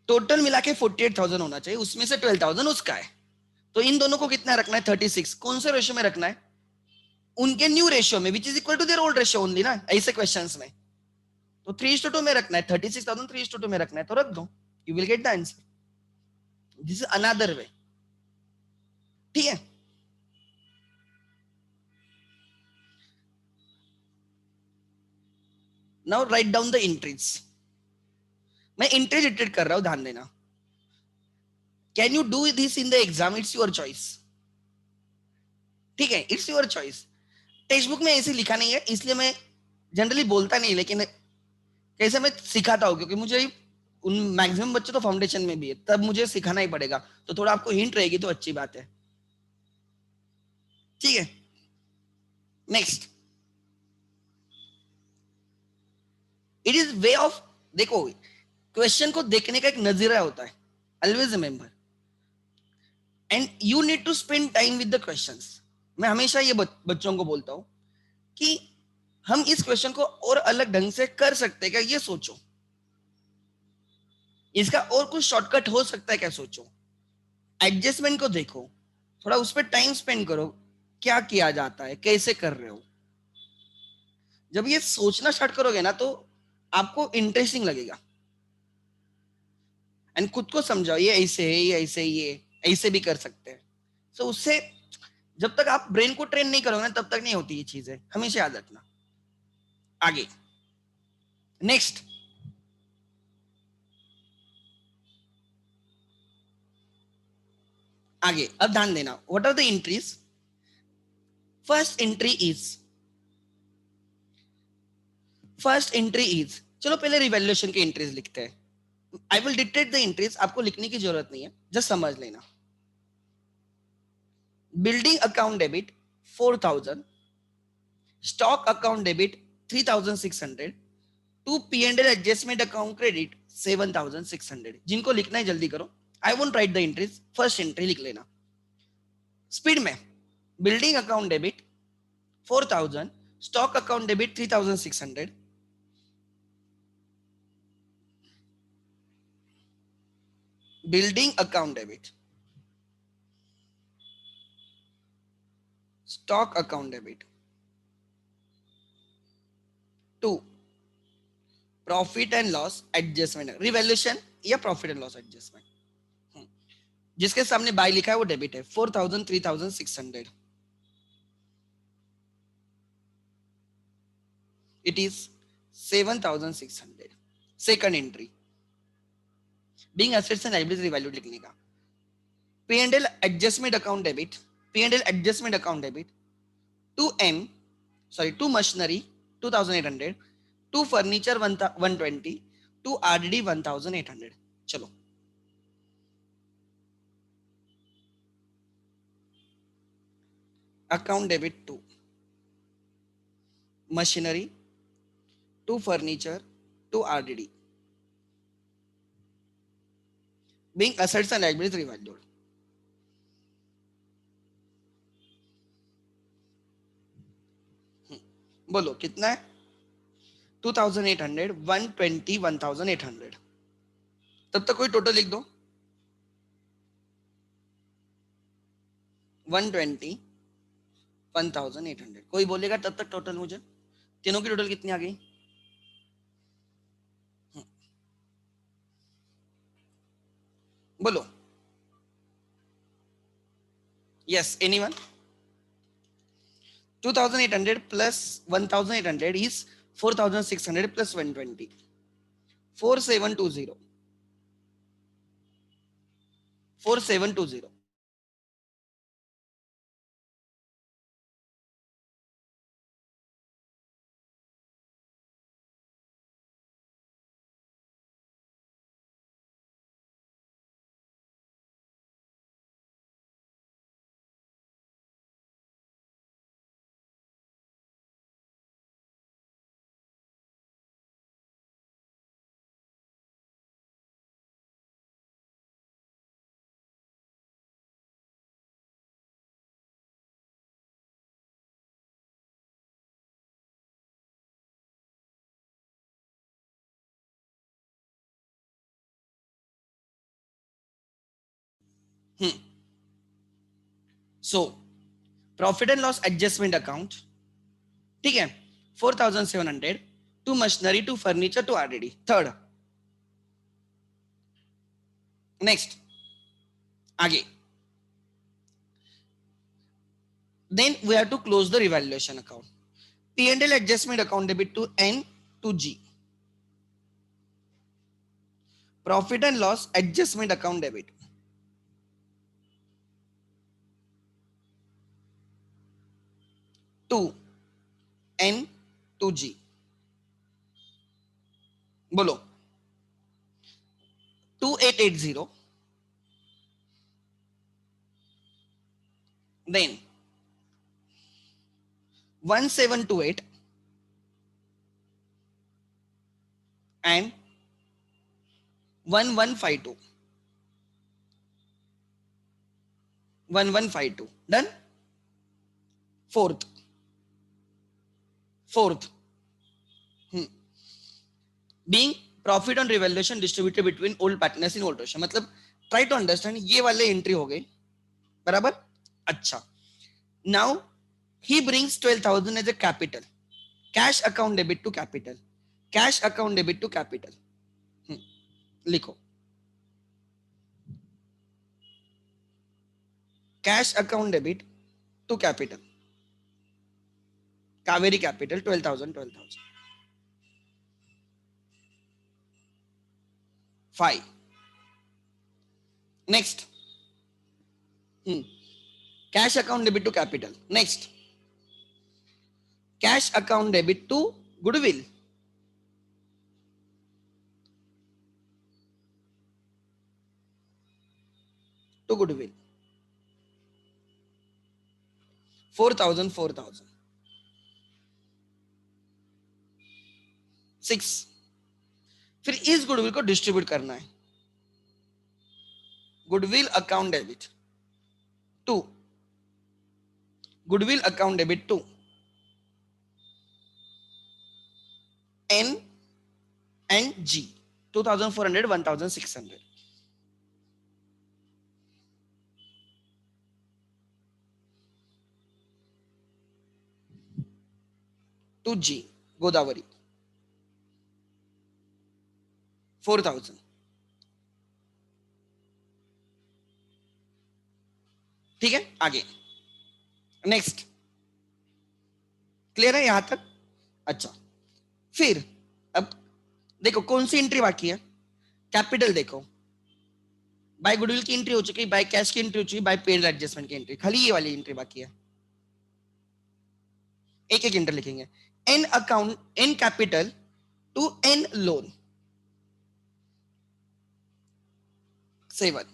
टोटल मिला के 48,000 होना चाहिए, उसमें से 12,000 उसका है. तो इन दोनों को कितना रखना है? 36. कौन से रेशियो में रखना है? उनके न्यू रेशियो में, which is equal to their old ratio only ना, ऐसे क्वेश्चंस में. तो 3:2 में रखना है. 36,000 3:2 में रखना है, तो रख दो, you will get the answer. This is another way, ठीक है. Now write down the entries. मैं एंट्रीज इटरेट कर रहा हूं, ध्यान देना. Can you do this in the exam? It's your choice, ठीक है, it's your choice. Text book में ऐसे लिखा नहीं है, इसलिए मैं जनरली बोलता नहीं, लेकिन कैसे मैं सिखाता हूँ, क्योंकि मुझे उन मैक्सिमम बच्चे तो फाउंडेशन में भी है, तब मुझे सिखाना ही पड़ेगा. तो थोड़ा आपको हिंट रहेगी तो अच्छी बात है, ठीक है. Next, it is way of, देखो, क्वेश्चन को देखने का एक नजरिया होता है, always remember, and you need to spend time with the questions. मैं हमेशा ये बच्चों को बोलता हूं कि हम इस क्वेश्चन को और अलग ढंग से कर सकते हैं क्या, ये सोचो. इसका और कुछ शॉर्टकट हो सकता है क्या, सोचो. एडजस्टमेंट को देखो, थोड़ा उस पर टाइम स्पेंड करो. क्या किया जाता है, कैसे कर रहे हो। जब ये सोचना स्टार्ट करोगे ना तो आपको इंटरेस्टिंग लगेगा। एंड खुद को समझाओ ये ऐसे है, ये ऐसे, ये ऐसे भी कर सकते हैं। तो उससे जब तक आप ब्रेन को ट्रेन नहीं करोगे ना तब तक नहीं होती ये चीजें, हमेशा याद रखना। आगे नेक्स्ट, आगे अब ध्यान देना। What are the entries? First entry is, first entry is, चलो पहले रिवैल्यूएशन की एंट्रीज लिखते हैं। I will dictate the entries, आपको लिखने की जरूरत नहीं है, जस्ट समझ लेना। Building account debit 4000, stock account debit 3600, to P and L adjustment account credit 7600। जिनको लिखना है जल्दी करो। I won't write the entries, first entry लिख लेना स्पीड में। Building account debit 4000, stock account debit 3600, building account debit, stock account debit, to profit and loss adjustment, revaluation या प्रॉफिट एंड लॉस एडजस्टमेंट। जिसके सामने बाय लिखा है वो डेबिट है, 4000 3600, it is 7600। Second entry being assets and liabilities revalued लिखने का। P and L adjustment account debit, P and L adjustment account debit, to machinery 2800, to furniture 120, to RD 1800। चलो account debit to machinery, to furniture, to RDD, being assets and liabilities revalued. बोलो कितना है? 2800, 120, 1800। तब तक कोई टोटल लिख दो। 120, 1800। कोई बोलेगा तब तक टोटल मुझे, तीनों की टोटल कितनी आ गई? बोलो yes, anyone? 2800 plus 1800 is 4600 plus 120, 4720, 4720। So profit and loss adjustment account, ठीक है, 4700, to machinery, to furniture, to RDD. Third next, आगे then we have to close the revaluation account. P&L adjustment account debit to N to G. Profit and loss adjustment account debit to N to G. बोलो 2880, then 1728 and 1152, 1152 done. Fourth being profit on revaluation distributed between old partners in old ratio, मतलब try to understand, ये वाले एंट्री हो गई बराबर। अच्छा, now he brings 12,000 as a capital. Cash account debit to capital. Cash account debit to capital. लिखो cash account debit to capital. Kaveri capital 12,000, 12,000. 5. Next. Cash account debit to capital. Next. Cash account debit to goodwill. To goodwill. 4,000, 4,000. 6. फिर इस गुडविल को डिस्ट्रीब्यूट करना है. Goodwill account debit to goodwill account debit to N and G. 2,400, 1,600. To G. Godavari 4,000. ठीक है, आगे नेक्स्ट. क्लियर है यहां तक? अच्छा, फिर अब देखो कौन सी एंट्री बाकी है. कैपिटल देखो, बाय गुडविल की एंट्री हो चुकी, बाय कैश की एंट्री हो चुकी, बाय पेड एडजस्टमेंट की एंट्री, खाली ये वाली एंट्री बाकी है. एक एक एंट्री लिखेंगे. N account, N capital to N loan. 7.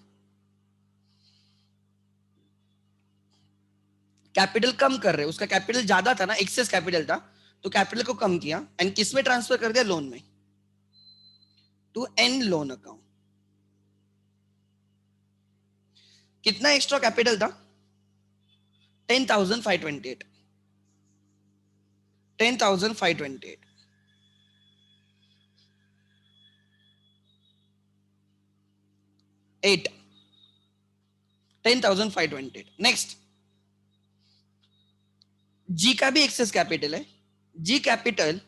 Capital कम कर रहे, उसका कैपिटल ज्यादा था ना, एक्सेस कैपिटल था, तो कैपिटल को कम किया एंड किस में ट्रांसफर कर दिया, लोन में, टू एन लोन अकाउंट. कितना एक्स्ट्रा कैपिटल था? 10,528. 10,528. 8. 10,528. नेक्स्ट, जी का भी एक्सेस कैपिटल है. G capital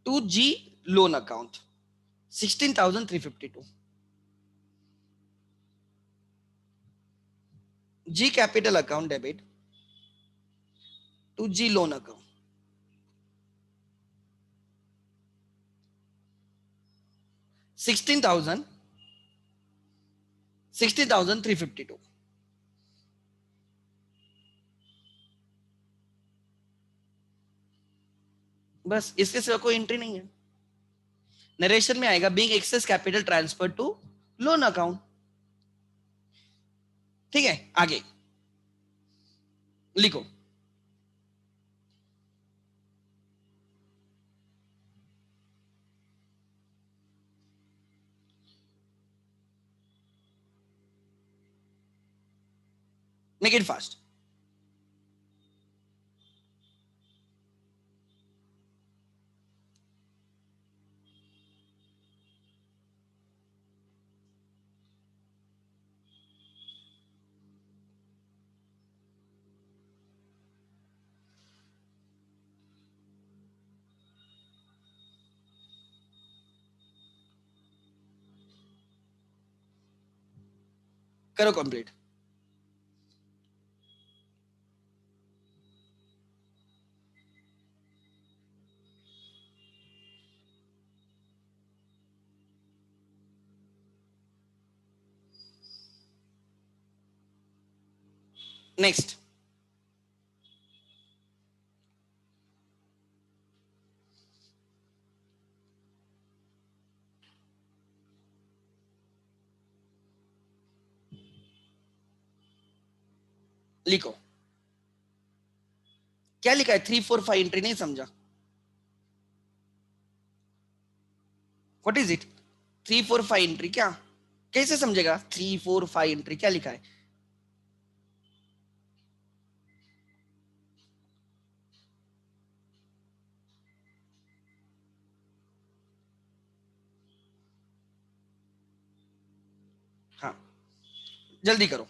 to G loan account 16,352. G capital account debit to G loan account 16,352. बस, इसके सिवा कोई एंट्री नहीं है. नरेशन में आएगा being excess capital transfer to loan account. ठीक है, आगे लिखो. Make it fast. करो कंप्लीट. नेक्स्ट, लिखो. क्या लिखा है? 3, 4, 5 एंट्री नहीं समझा. What is it? 3, 4, 5 एंट्री क्या? कैसे समझेगा? 3, 4, 5 एंट्री क्या लिखा है? हाँ, जल्दी करो.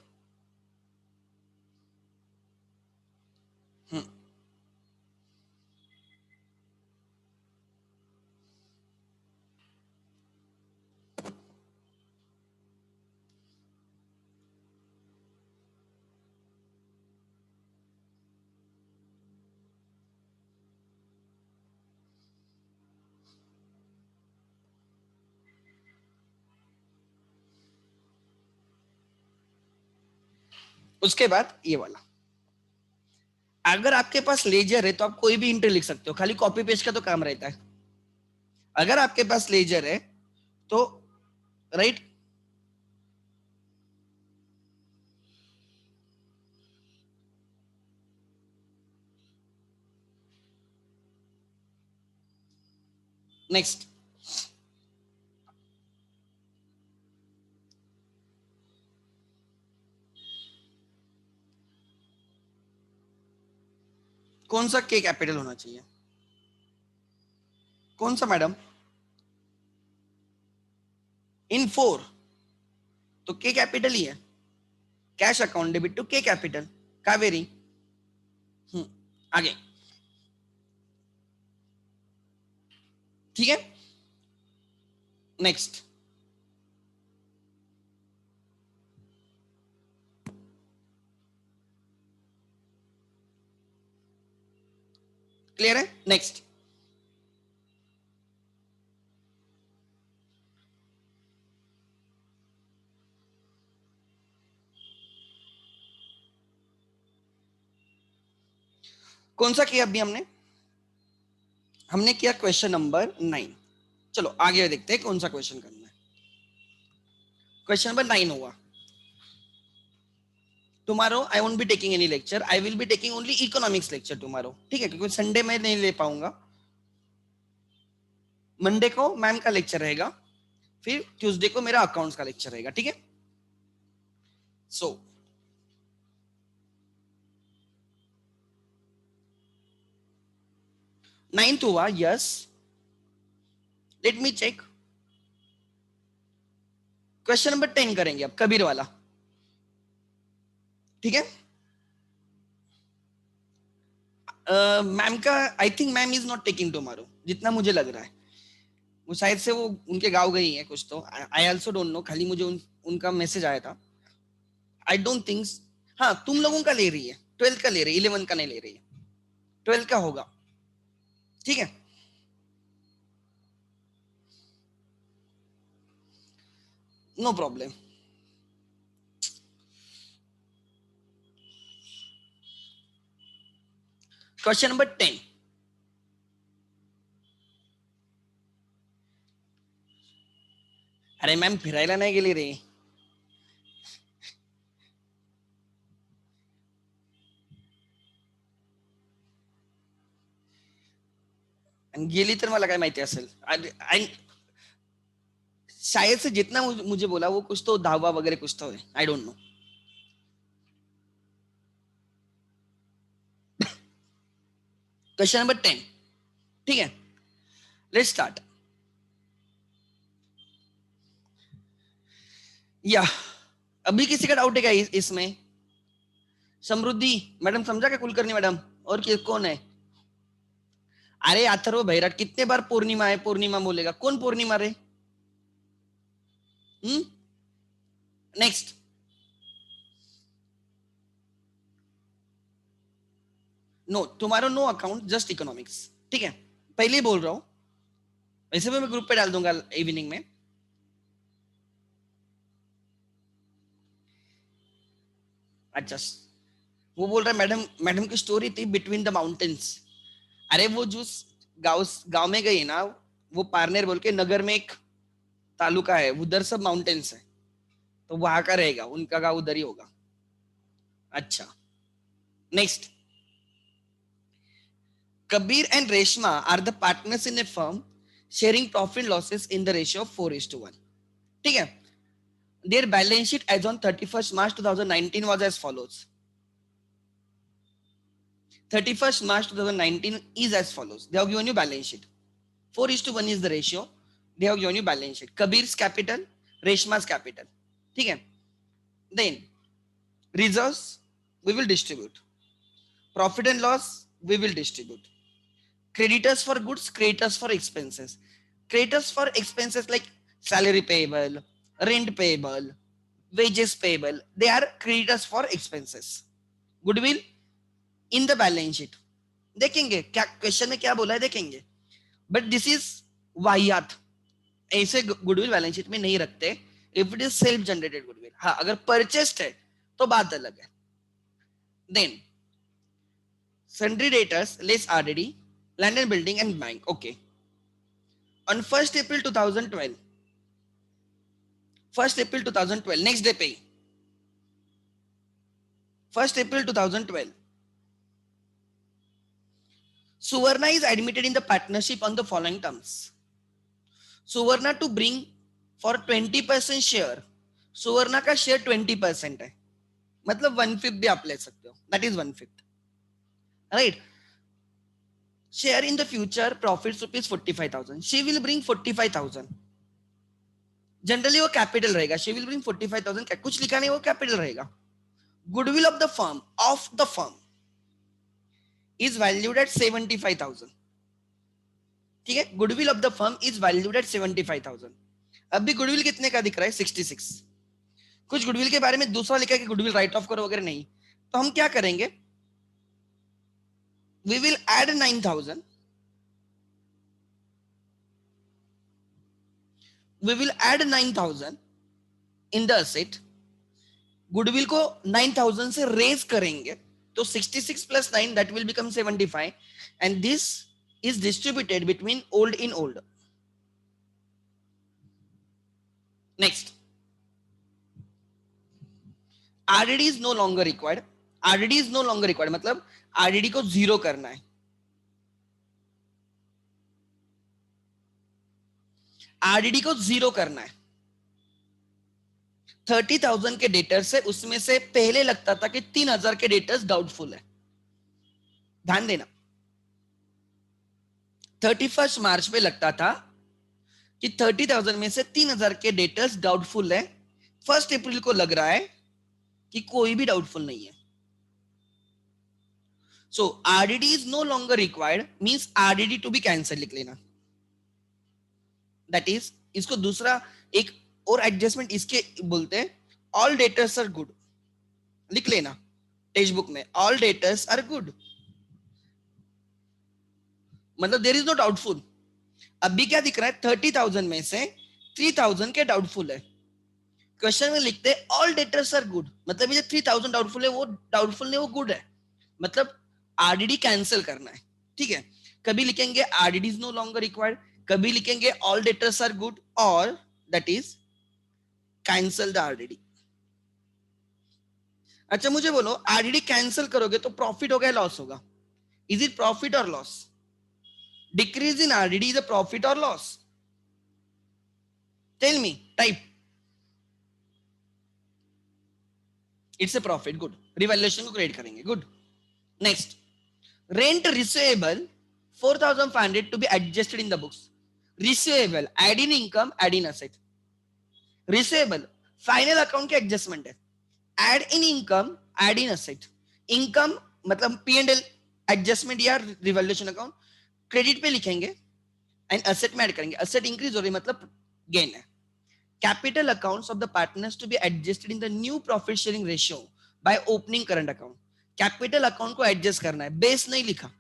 उसके बाद ये वाला, अगर आपके पास लेजर है तो आप कोई भी एंट्री लिख सकते हो, खाली कॉपी पेस्ट का तो काम रहता है। अगर आपके पास लेजर है तो राइट, नेक्स्ट, कौन सा के कैपिटल होना चाहिए, कौन सा मैडम, इन फोर तो के कैपिटल ही है, कैश अकाउंट डेबिट टू के कैपिटल, कावेरी। आगे, ठीक है, नेक्स्ट, क्लियर है, नेक्स्ट, कौन सा किया अभी हमने, हमने किया क्वेश्चन नंबर 9। चलो आगे देखते हैं कौन सा क्वेश्चन करना है। क्वेश्चन नंबर 9 हुआ, tomorrow I won't be taking any lecture, I will be taking only economics lecture tomorrow, ठीक है, क्योंकि संडे में नहीं ले पाऊंगा, मंडे को मैम का लेक्चर रहेगा, फिर ट्यूसडे को मेरा अकाउंट्स का लेक्चर रहेगा, ठीक है। सो नाइन्थ हुआ, yes, let me check, question number 10 करेंगे अब, कबीर वाला, ठीक है। मैम का I think ma'am is not taking tomorrow, जितना मुझे लग रहा है, वो शायद से वो उनके गांव गई है कुछ, तो आई आल्सो डोंट नो, खाली मुझे उनका मैसेज आया था, आई डोंट थिंक, हाँ तुम लोगों का ले रही है, 12th का ले रही है, 11th का नहीं ले रही है, 12th का होगा, ठीक है। नो प्रॉब्लम, क्वेश्चन नंबर 10, अरे मॅम फिरायला नाही गेली रे, गेली तर मला काय माहिती असेल, शायद से जितना मुझे बोला वो कुछ तो धावा वगैरह कुछ तो है, I don't know. Question number 10, ठीक है, लेट्स स्टार्ट। या अभी किसी का डाउट है क्या इसमें, समृद्धि मैडम समझा क्या, कुलकर्णी मैडम, और कौन है, अरे अथर्व भैरट, कितने बार पूर्णिमा है पूर्णिमा बोलेगा, कौन पूर्णिमा रे, नेक्स्ट, नो तुम्हारा नो अकाउंट, जस्ट इकोनॉमिक्स, ठीक है, पहले ही बोल रहा हूं, वैसे भी मैं ग्रुप पे डाल दूंगा इवनिंग में। अच्छा, वो बोल रहा है मैडम, मैडम की स्टोरी थी बिटवीन द माउंटेन्स, अरे वो जो गांव गांव में गई ना, वो पारनेर बोल के नगर में एक तालुका है, उधर सब माउंटेन्स है, तो वहां का रहेगा, उनका गांव उधर ही होगा। अच्छा, next, Kabir and Reshma are the partners in a firm sharing profit losses in the ratio of 4:1, ठीक है। Their balance sheet as on 31st March 2019 was as follows, 31st March 2019 is as follows, they have given you balance sheet, 4:1 is the ratio, they have given you balance sheet, Kabir's capital, Reshma's capital, ठीक है। Then reserves we will distribute, profit and loss we will distribute, creditors for goods, creditors for expenses, creditors for expenses like salary payable, rent payable, wages payable, they are creditors for expenses, goodwill in the balance sheet, देखेंगे क्या क्वेश्चन में क्या बोला है, देखेंगे, बट दिस इज वाहियात, ऐसे गुडविल बैलेंस शीट में नहीं रखते, if it is self generated goodwill, हाँ अगर परचेस्ड है तो बात अलग है, Then sundry debtors less RDD, land and building and bank. Okay. On 1st April 2012, 1st April 2012, next day pay. 1st April 2012. Suvarna is admitted in the partnership on the following terms. Suvarna to bring for 20% share, Suvarna का शेयर 20% है, मतलब 1/5 भी आप ले सकते हो, that is 1/5, right. Share in the future profit ₹45,000, she will bring 45,000. Generally वो कैपिटल रहेगा, शी विल ब्रिंग 45,000, कुछ लिखा नहीं, वो कैपिटल रहेगा. Goodwill of the firm is valued at 75,000. ठीक है, goodwill of the firm is valued at 75,000. अब भी गुडविल कितने का दिख रहा है? 66. कुछ गुडविल के बारे में दूसरा लिखा है कि गुडविल राइट ऑफ करो वगैरह, नहीं. तो हम क्या करेंगे, we will add 9,000, we will add 9,000 in the asset. Goodwill को 9,000 से रेज करेंगे, तो 66 plus 9 that will become 75, and this is distributed between old in old. Next, RDD is no longer required. RDD is no longer required मतलब RDD को जीरो करना है. RDD को जीरो करना है. 30,000 के डेटर्स है, उसमें से पहले लगता था कि 3,000 के डेटर्स डाउटफुल है. ध्यान देना, 31 मार्च पे लगता था कि 30,000 में से 3,000 के डेटर्स डाउटफुल है. 1 अप्रैल को लग रहा है कि कोई भी डाउटफुल नहीं है. So RDD is no longer required means RDD to be cancel लिख लेना. दैट इज, इसको दूसरा एक और एडजस्टमेंट इसके बोलते हैं, ऑल डेटर्स आर गुड. लिख लेना टेक्स्ट बुक में, ऑल डेटर्स आर गुड, मतलब देयर इज नो डाउटफुल. अभी क्या दिख रहा है, 30,000 में से 3,000 के डाउटफुल है. क्वेश्चन में लिखते हैं ऑल डेटर्स आर गुड, मतलब ये 3,000 डाउटफुल है, वो डाउटफुल नहीं, वो गुड है, मतलब आरडीडी कैंसिल करना है. ठीक है, कभी लिखेंगे RDD is no longer required, कभी लिखेंगे ऑल डेटर्स आर गुड, और that is cancel the RDD. अच्छा मुझे बोलो, आरडीडी कैंसिल करोगे तो प्रॉफिट होगा या लॉस होगा? इज इट प्रॉफिट और loss? Decrease in RDD is a profit और loss? Tell me, type. It's a profit, good. Revaluation को क्रिएट करेंगे, good. Next, rent receivable 4,500 to be adjusted in the books. Receivable, add in income, add in asset. Receivable, final account के एडजस्टमेंट है. Add in income, add in asset. Income मतलब P&L एडजस्टमेंट या रिवैल्यूएशन अकाउंट, क्रेडिट पे लिखेंगे एंड असेट में ऐड करेंगे. असेट इंक्रीज हो रही मतलब गेन है. Capital accounts of the partners to be adjusted in the new profit sharing ratio by opening current account. Capital account को एडजस्ट करना है, बेस नहीं लिखा.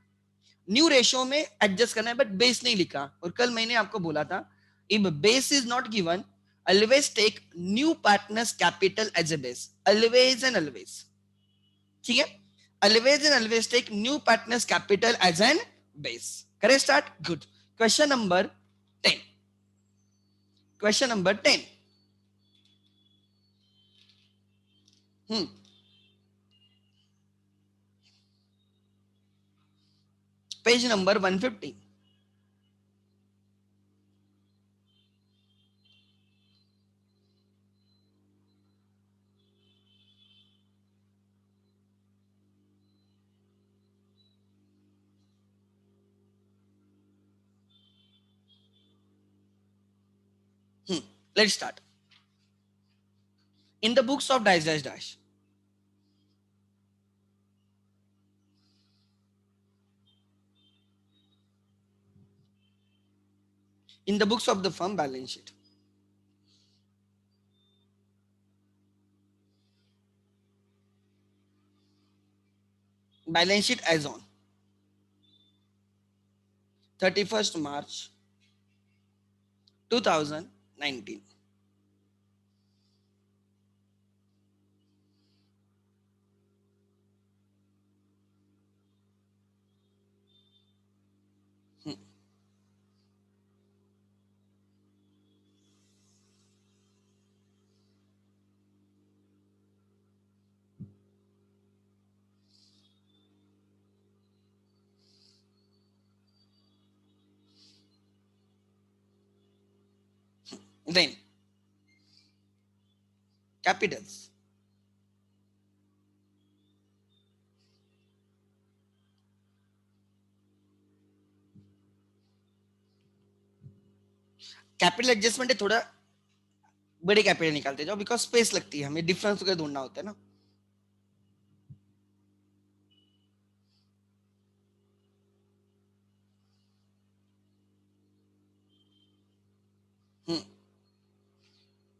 न्यू रेशियो में एडजस्ट करना है बट बेस नहीं लिखा. और कल मैंने आपको बोला था, if base is not given, always take new partners capital as a base, always and always. ठीक है, always and always take new partners capital as an base. करें start, good. Question number 10. Question number 10. Page number 150. Let's start. In the books of dash dash dash, in the books of the firm balance sheet, balance sheet as on 31st March 2019. Then capitals. Capital adjustment है, थोड़ा बड़े कैपिटल निकालते जाओ बिकॉज स्पेस लगती है, हमें डिफरेंस वगैरह ढूंढना होता है ना.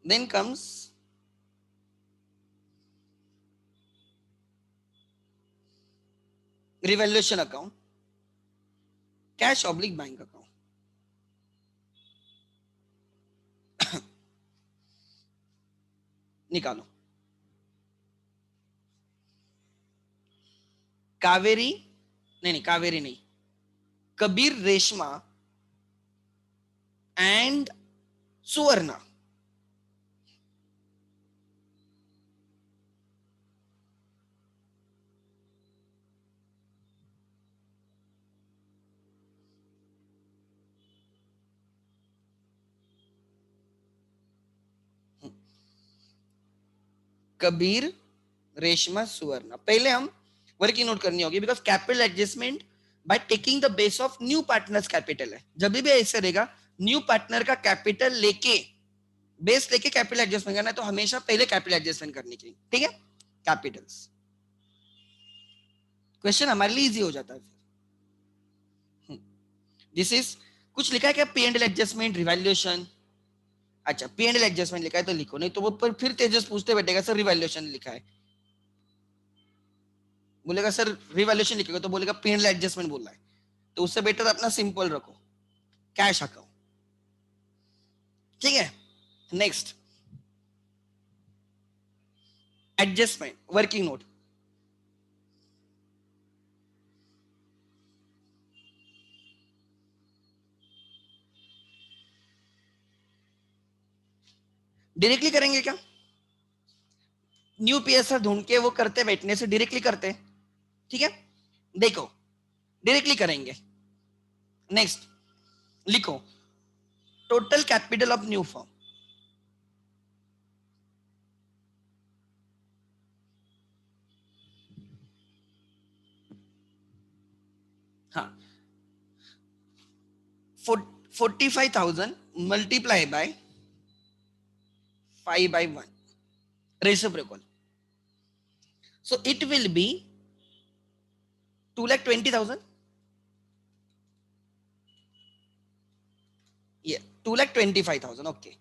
Then comes revaluation account, cash oblique bank account. निकालो. कावेरी नहीं, कावेरी नहीं, कबीर, रेशमा एंड सुवर्णा. कबीर, रेशमा, सुवर्णा. पहले हम वर्किंग नोट करनी होगी because capital adjustment bye taking the base of new partners capital है. जब भी ऐसे रहेगा न्यू पार्टनर का कैपिटल लेके, बेस लेके कैपिटल एडजस्टमेंट करना है, तो हमेशा पहले कैपिटल एडजस्टमेंट करनी चाहिए. ठीक है, कैपिटल्स. क्वेश्चन हमारे लिए इजी हो जाता है. दिस इज कुछ लिखा है क्या? P and L adjustment, revaluation. अच्छा, पी एंड एल एडजस्टमेंट लिखा है तो लिखो, नहीं तो वो पर फिर तेजस पूछते बैठेगा सर रिवैल्यूएशन लिखा है. बोलेगा सर रिवैल्यूएशन लिखेगा तो बोलेगा पी एंड एल एडजस्टमेंट बोल रहा है. तो उससे बेटर अपना सिंपल रखो, कैश अकाउंट. ठीक है. Next adjustment, working note. Directly करेंगे क्या? न्यू पीएसआर ढूंढ के वो करते बैठने से डायरेक्टली करते. ठीक है, देखो डायरेक्टली करेंगे. नेक्स्ट लिखो total capital of new firm. हाँ, 45,000 multiply by 5/1 reciprocal. So it will be 2,20,000. Yeah, 2,25,000. Okay.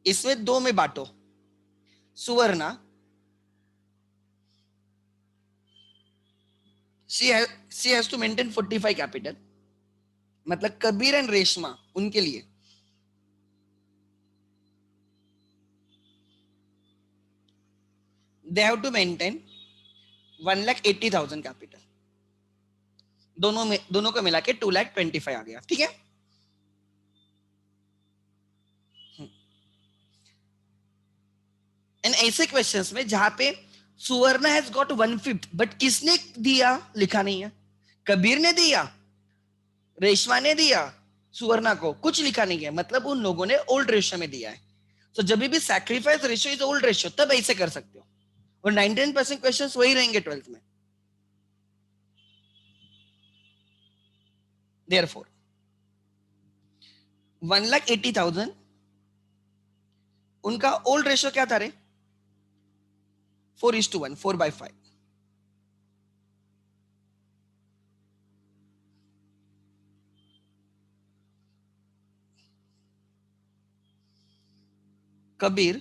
इसमें दो में बांटो. सुवर्णा she has to maintain 45 capital. मतलब कबीर एंड रेशमा उनके लिए they have to maintain 1,80,000 capital. दोनों को मिला के 2,25,000 आ गया. ठीक है. एंड ऐसे क्वेश्चंस में जहां पे सुवर्णा हैज गॉट 1/5 बट किसने दिया लिखा नहीं है. कबीर ने दिया, रेशमा ने दिया, सुवर्णा को कुछ लिखा नहीं है, मतलब उन लोगों ने ओल्ड रेशियो में दिया है. तो जब भी sacrifice ratio is old ratio तब ऐसे कर सकते हो. और 99% क्वेश्चंस वही रहेंगे 12th में. Therefore 1,80,000 उनका ओल्ड रेशियो क्या था रे? 4:1, 4/5. Kabir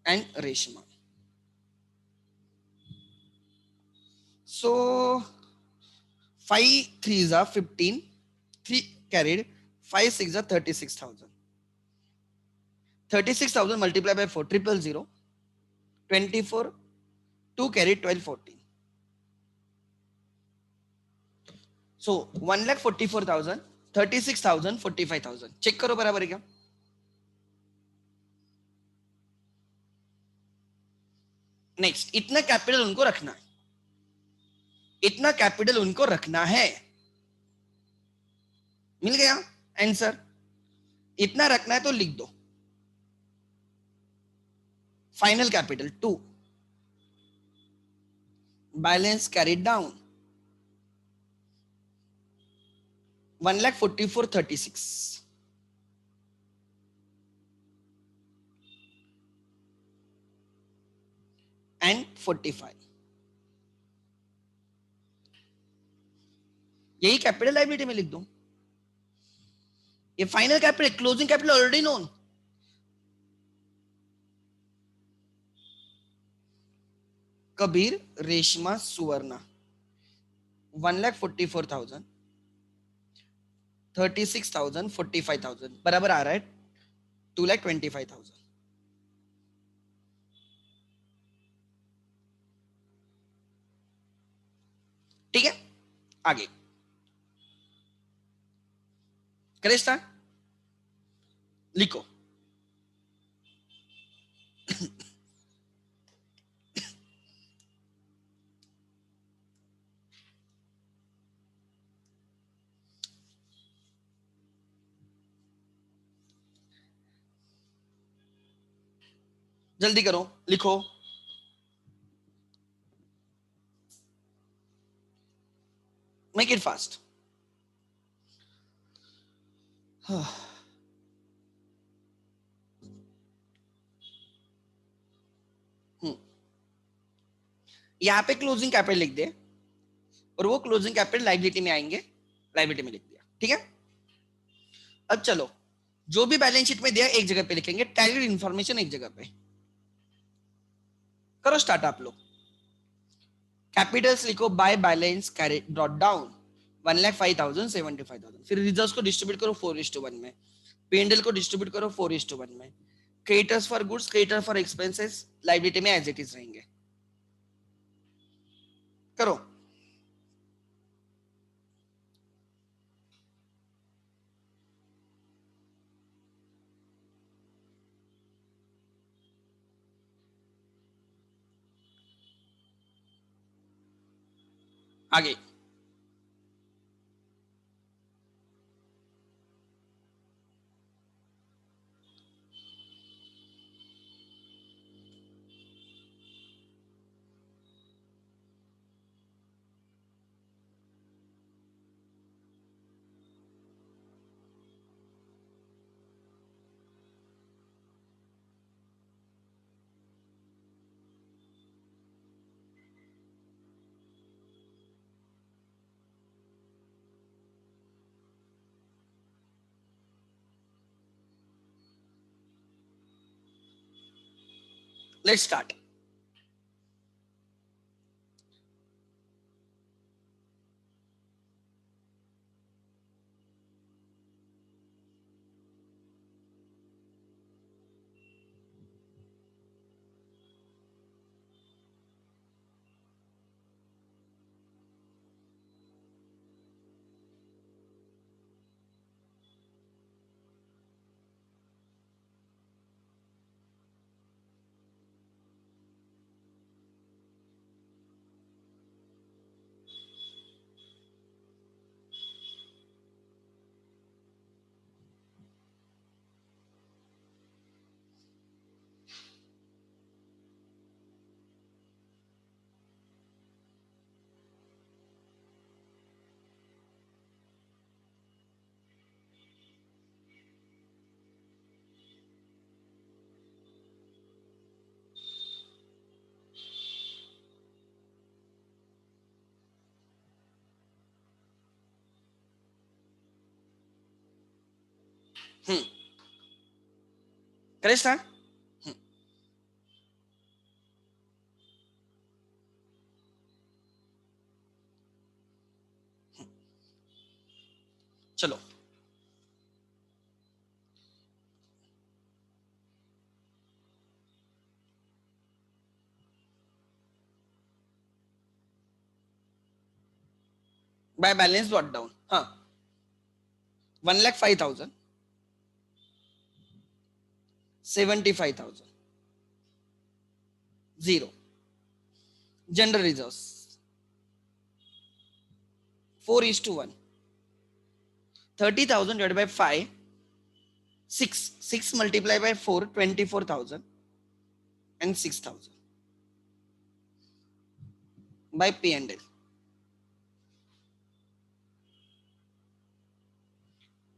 and Reshma. So 5 3s are 15, 3 carried, 5 6 are 36,000. 36,000 multiplied by 4, 000, 24, 2 carried, 12, 14. So 1,44,000, 36,000, 45,000. Check करो बराबर है क्या? नेक्स्ट इतना कैपिटल उनको रखना है. इतना कैपिटल उनको रखना है। मिल गया आंसर। इतना रखना है तो लिख दो final capital 2, balance carried down 1,44,36 and 45। यही कैपिटल लायबिलिटी में लिख दो। ये final capital, closing capital already known. Kabir, Reshma, Suvarna 1,44,000, 36,000, 45,000 बराबर आ रहा है 2,25,000। ठीक है, आगे करें स्टार्ट। लिखो जल्दी करो, लिखो। Make it fast. यहां पे क्लोजिंग कैपिटल लिख दे और वो क्लोजिंग कैपिटल लायबिलिटी में आएंगे, लायबिलिटी में लिख दिया। ठीक है, अब चलो जो भी बैलेंस शीट में दिया एक जगह पे लिखेंगे, टैलीड इंफॉर्मेशन एक जगह पे। करो स्टार्ट आप लोग। कैपिटल्स लिखो by balance carry brought down 1,05,000, 75,000। फिर रिजर्व्स को डिस्ट्रीब्यूट करो 4:1 में, पेंडल को डिस्ट्रीब्यूट करो 4:1 में, creditors for goods, creditor for expenses liability में एज इट इज रहेंगे। करो। आगे लेट्स स्टार्ट। करें स्टार्ट। चलो बाय बैलेंस ब्रॉट डाउन, हाँ 1,05,000, 75,000, 0 general reserves 4:1. 30,000 divided by 5, 6. 6 multiplied by 4, 24,000 and 6,000 by P&L.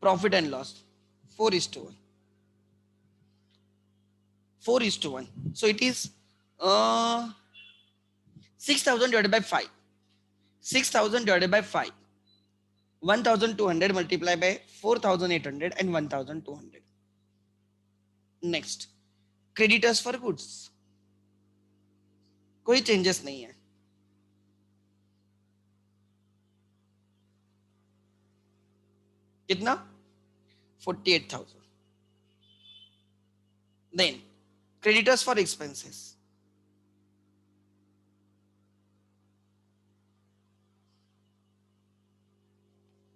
Profit and loss 4:1. 4:1. So it is 6,000 divided by 5. 6,000 divided by 5. 1,200 multiplied by 4,800 and 1,200. Next, creditors for goods. कोई चेंजेस नहीं है. कितना? 48,000. Then creditors for expenses.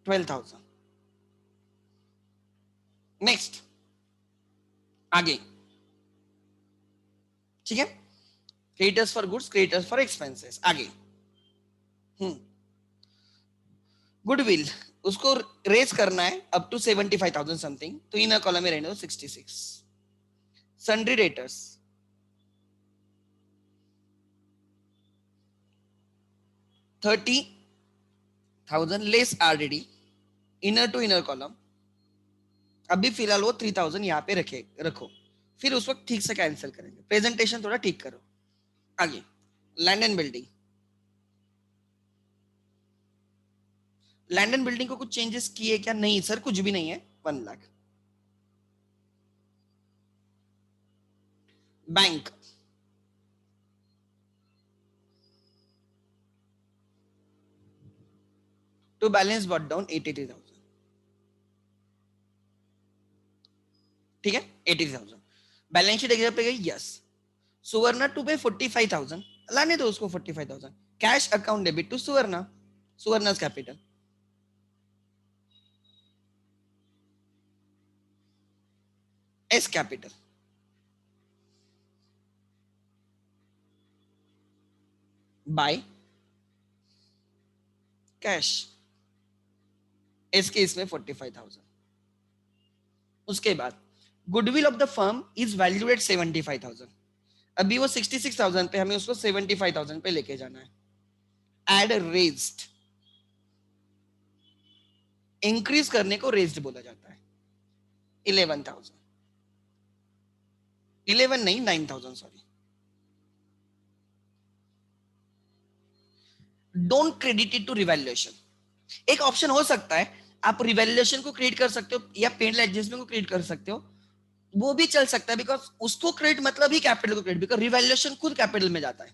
$12,000. Next आगे, ठीक है. Creditors for goods, creditors for expenses. आगे गुडविल, उसको रेज करना है अप टू 75,000 समथिंग, तो इन कॉलम में रहने दो 66. Sundry debtors 30,000 less RDD, inner to inner column. अभी फिलहाल वो 3,000 यहाँ पे रखो, फिर उस वक्त ठीक से कैंसिल करेंगे. प्रेजेंटेशन थोड़ा ठीक करो. आगे land and building. Land and building को कुछ चेंजेस किए क्या? नहीं सर, कुछ भी नहीं है. 1 lakh. Bank to balance bought down 83,000. ठीक है, 83,000. बैलेंस शीट एग्जाम पे गई. यस. सुवर्णा टू पे 45,000, लाने दो उसको 45,000. Cash account debit to Suvarna, Suvarna's capital. S capital. By cash. S के इसमें 45,000. उसके बाद goodwill of the firm is valued at 75,000. अभी वो 66,000 पे, हमें उसको 75,000 पे लेके जाना है. एड रेज्ड, इंक्रीज करने को रेज्ड बोला जाता है. 11,000, 11 नहीं 9,000 sorry. Don't credit it to revaluation. एक ऑप्शन हो सकता है, आप रिवैल्यूएशन को क्रेडिट कर सकते हो या पेंडल एडजस्टमेंट को क्रेडिट कर सकते हो, वो भी चल सकता है. बिकॉज उसको क्रेडिट मतलब ही कैपिटल को क्रेडिट, बिकॉज रिवैल्यूएशन खुद कैपिटल में जाता है.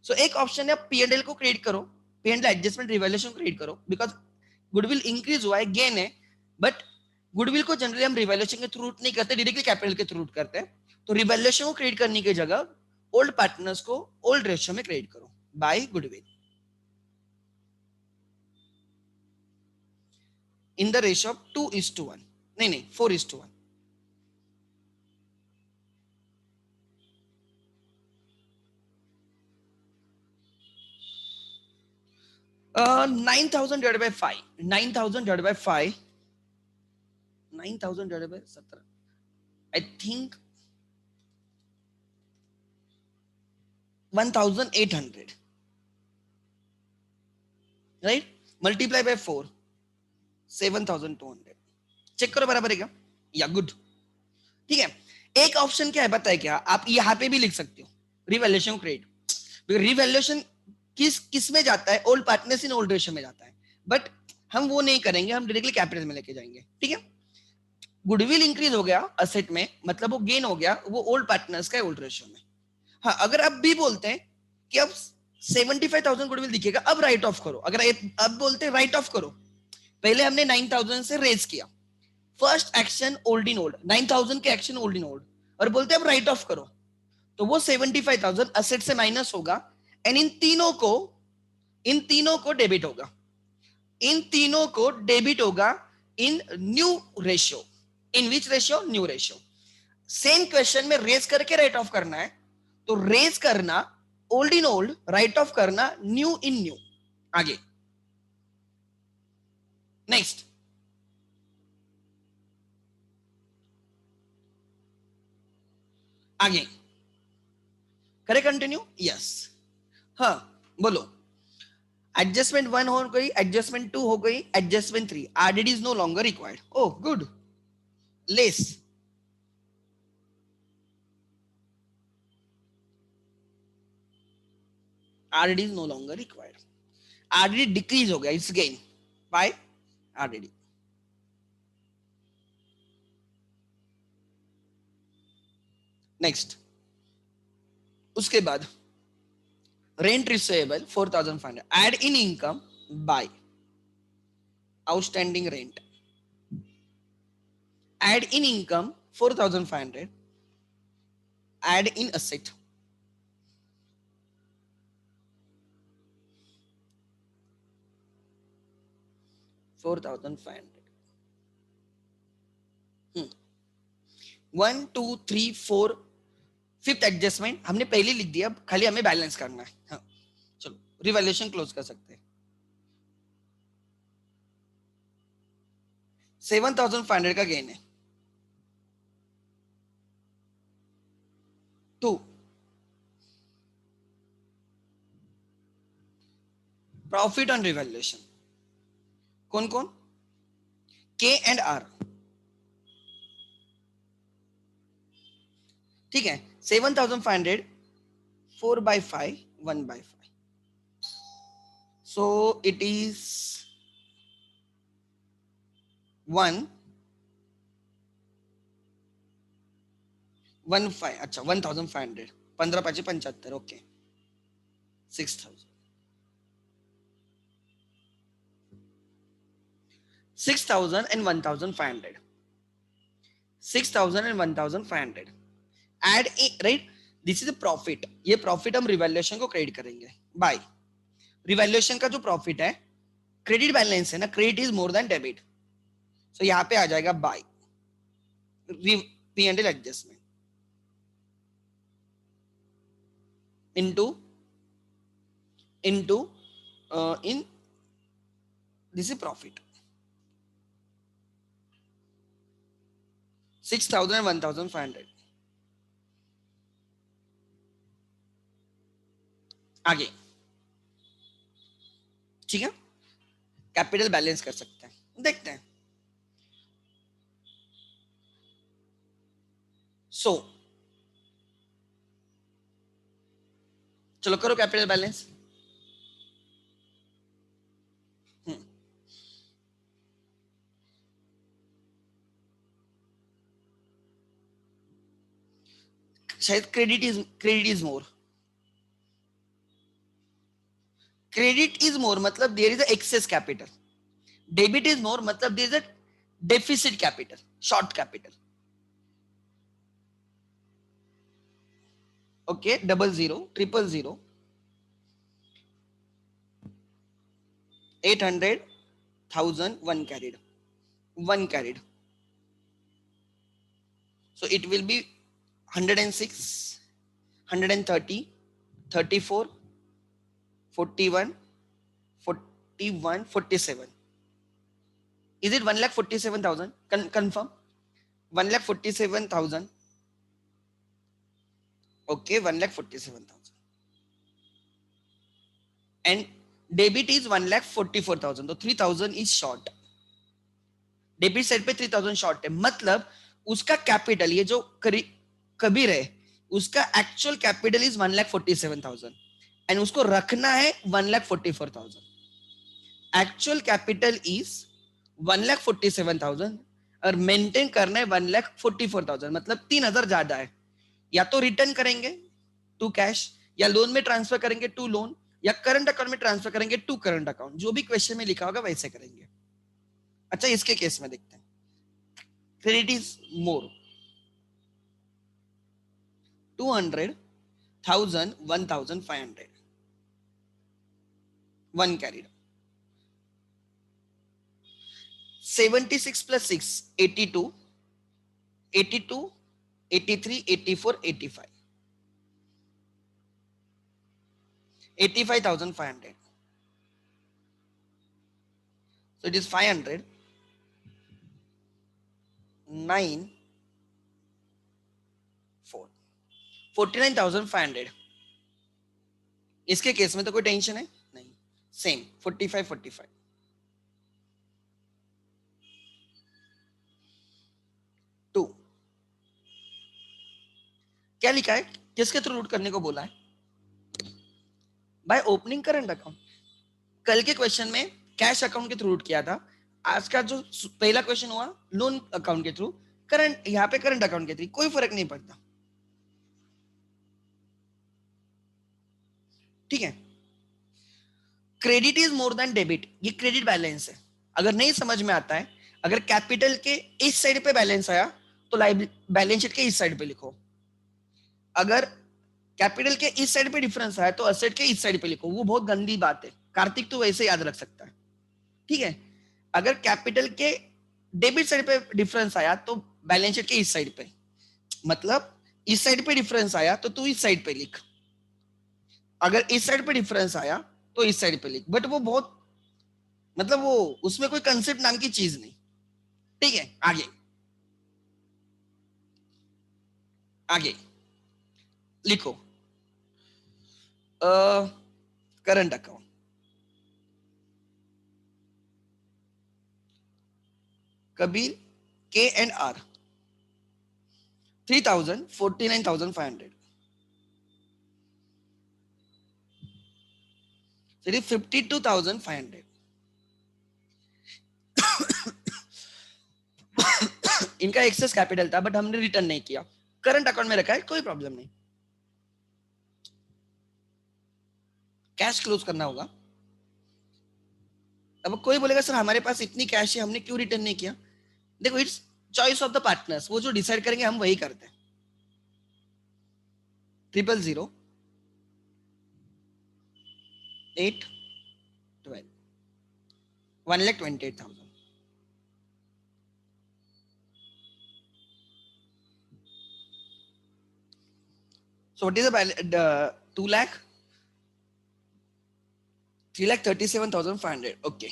सो एक ऑप्शन है पीएनएल को क्रेडिट करो, पेंडल एडजस्टमेंट रिवैल्यूएशन को क्रेडिट करो, बिकॉज गुडविल इंक्रीज हुआ है, गेन है. बट गुडविल को जनरली हम रिवैल्यूएशन के थ्रू नहीं करते, डायरेक्टली कैपिटल के थ्रू करते हैं. तो रिवैल्यूएशन को क्रेडिट करने की जगह ओल्ड पार्टनर्स को ओल्ड रेशियो में क्रेडिट करो by goodwill in the ratio of 2:1. नहीं 4:1. 9,000 divided by 5. 9,000 divided by 5. 9,000 divided by 17. I think 1,800. Right? Multiply by 4. 7,200. Check करो बराबर है क्या? या गुड. ठीक है. एक ऑप्शन क्या है बताए क्या? आप यहाँ पे भी लिख सकते हो रिवैल्यूएशन क्रेडिट. रिवैल्यूएशन किस में जाता है? Old partners in old ratio में जाता है. बट हम वो नहीं करेंगे, हम डायरेक्टली कैपिटल में लेके जाएंगे. ठीक है. गुडविल इंक्रीज हो गया असेट में, मतलब वो गेन हो गया, वो ओल्ड पार्टनर्स का ओल्ड रेशियो में. हाँ, अगर अब भी बोलते हैं कि अब 75,000 गुडविल दिखेगा, अब राइट ऑफ करो. अगर अब बोलते हैं राइट ऑफ करो, पहले हमने 9,000 से रेज किया, first action old in old, 9,000 के एक्शन ओल्ड इन ओल्ड, और बोलते हैं अब राइट ऑफ करो, तो वो 75,000 असेट से माइनस होगा. एंड इन तीनों को डेबिट होगा. इन तीनों को डेबिट होगा in new ratio. In which ratio? New ratio. Same question में रेज करके राइट ऑफ करना है, तो रेज करना old in old, write off करना न्यू इन न्यू. आगे नेक्स्ट, आगे करे कंटिन्यू, यस, हाँ बोलो। एडजस्टमेंट 1 हो गई, एडजस्टमेंट 2 हो गई, adjustment 3, RDD is no longer required. Oh good. Less, RDD is no longer required, RDD decrease हो गया, it's gain by RDD. Next, उसके बाद rent receivable 4500, add in income by outstanding rent, add in income 4500, add in asset, $4,500। 1 2 3 4, fifth adjustment हमने पहले लिख दिया, खाली हमें बैलेंस करना है। हाँ चलो रिवैल्यूएशन क्लोज कर सकते हैं। 7,500 का गेन है। 2, प्रॉफिट ऑन रिवैल्यूएशन, कौन कौन, के एंड आर, ठीक है। 7,500 4/5 1/5, so it is 1 1 5, अच्छा 1,500, 15 5 75, okay 6,000, 6,000 and 1,500, 6,000 and 1,500, add right, this is profit, ये प्रॉफिट हम रिवैल्यूएशन को क्रेडिट करेंगे बाय, रिवैल्यूएशन का जो प्रॉफिट है क्रेडिट बैलेंस है ना, credit is more than debit, so यहाँ पे आ जाएगा by P and L adjustment into in this is profit, 6,000 and 1,500। आगे ठीक है, कैपिटल बैलेंस कर सकते हैं, देखते हैं। सो चलो करो कैपिटल बैलेंस। शायद credit is more, credit is more मतलब there is excess capital, debit is more मतलब there is a deficit capital, short capital, okay 000000 800,000 one carried, so it will be 106 130 34 41 41 47, is it 1,47,000? Confirm 1,47,000, okay 1,47,000, and debit is 1,44,000, तो 3,000 is short, डेबिट साइड पे 3,000 शॉर्ट है, मतलब उसका कैपिटल ये जो कबीर है उसका एक्चुअल कैपिटल इज 1,47,000 एंड उसको रखना है 1,44,000, एक्चुअल कैपिटल इज 1,47,000 और मेंटेन करना है 1,44,000, मतलब 3,000 ज्यादा है, या तो रिटर्न करेंगे टू कैश, या लोन में ट्रांसफर करेंगे टू लोन, या करंट अकाउंट में ट्रांसफर करेंगे टू करंट अकाउंट, जो भी क्वेश्चन में लिखा होगा वैसे करेंगे। अच्छा इसके केस में देखते हैं, credit is more 200,000 1,500 one carried, 76 plus 6 82 82 83 84 85 85,500, So it is 500, 9, 4, 49,500. इसके केस में तो कोई टेंशन है नहीं, सेम 45, 45. 2. क्या लिखा है, किसके थ्रू रूट करने को बोला है? Bye opening current account. कल के क्वेश्चन में कैश अकाउंट के थ्रू रूट किया था. आज का जो पहला क्वेश्चन हुआ लोन अकाउंट के थ्रू, करंट यहाँ पे करंट अकाउंट के थ्रू, कोई फर्क नहीं पड़ता. ठीक है. Credit is more than debit, ये क्रेडिट बैलेंस है. अगर नहीं समझ में आता है, अगर कैपिटल के इस साइड पे बैलेंस आया तो बैलेंस शीट के इस साइड पे लिखो. अगर कैपिटल के इस साइड पे डिफरेंस आया तो असेट के इस साइड पे लिखो. वो बहुत गंदी बात है, कार्तिक तो वैसे याद रख सकता है. ठीक है. अगर कैपिटल के डेबिट साइड पे डिफरेंस आया तो बैलेंस शीट के इस साइड पे, मतलब इस साइड पे डिफरेंस आया तो तू इस साइड पे लिख. अगर इस साइड पे डिफरेंस आया तो इस साइड पे लिख. बट वो बहुत, मतलब वो उसमें कोई कंसेप्ट नाम की चीज नहीं. ठीक है. आगे आगे लिखो करंट अकाउंट. कबीर के एंड आर 3,000, 49,500. सिर्फ 52,500. इनका एक्सेस कैपिटल था बट हमने रिटर्न नहीं किया, करंट अकाउंट में रखा है, कोई प्रॉब्लम नहीं. कैश क्लोज करना होगा. अब कोई बोलेगा सर हमारे पास इतनी कैश है, हमने क्यों रिटर्न नहीं किया? देखो, it's choice of the partners, वो जो डिसाइड करेंगे हम वही करते हैं. 000, 8, 12, 1,28,000. So what is the 2 lakh? 3,37,500. Okay.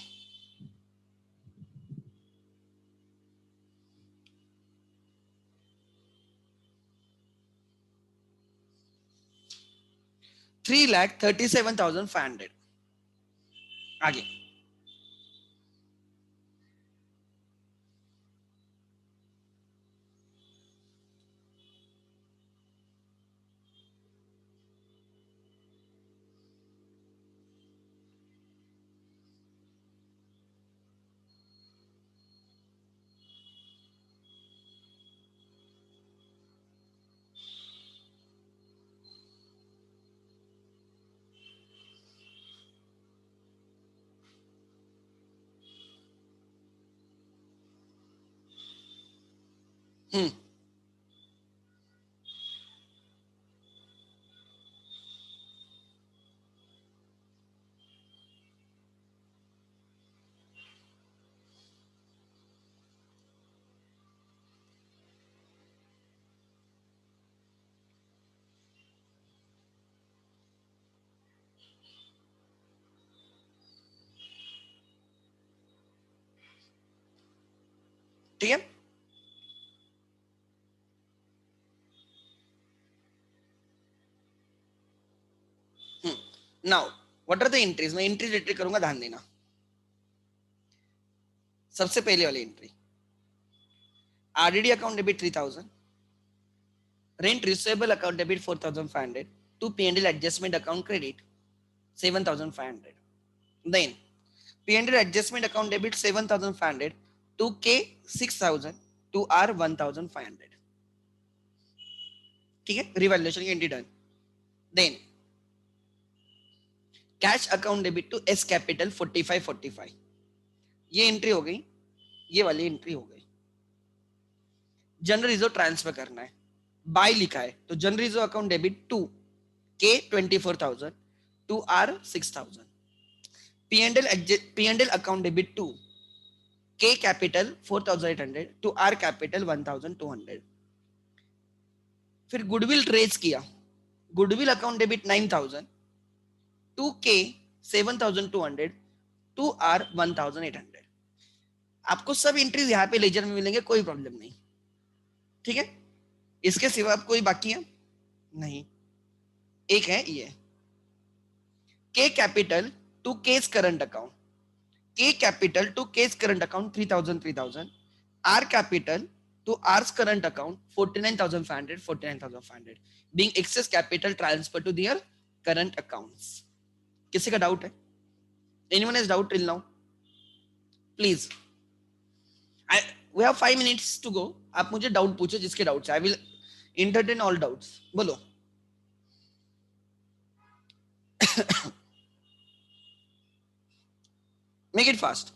$3,37,500. आगे ठीक है. Now what are the entries? मैं एंट्री रिट्री करूंगा, ध्यान देना. सबसे पहले वाली entry, RDD account debit 3,000, rent receivable account debit 4,500, to P&L adjustment account credit 7,500. Then P&L adjustment account debit 7,500, to K 6,000, to R 1,500. ठीक है. रिवैल्यूएशन की entry done. Then cash account debit to S capital 45, 45. ये एंट्री हो गई, ये वाली एंट्री हो गई. जनरल रिजर्व ट्रांसफर करना है, बाय लिखा है तो general reserve account debit to K 24,000, to R 6,000. P&L account debit to K capital 4,800, to R capital 1,200. फिर गुडविल रेज किया, goodwill account debit 9,000, to K 7,200, to R 1,800. आपको सब एंट्रीज यहाँ पे लेजर में मिलेंगे, कोई प्रॉब्लम नहीं, ठीक है। इसके सिवा आप कोई बाकी है नहीं, एक है ये K capital to K's current account, K capital to K's current account 3000 R capital to R's current account 49,500 being excess capital transfer to their current accounts. किसी का डाउट है? Anyone has doubt till now? Please. We have 5 minutes to go. आप मुझे डाउट पूछो जिसके डाउट्स है. I will entertain all doubts. बोलो. Make it fast.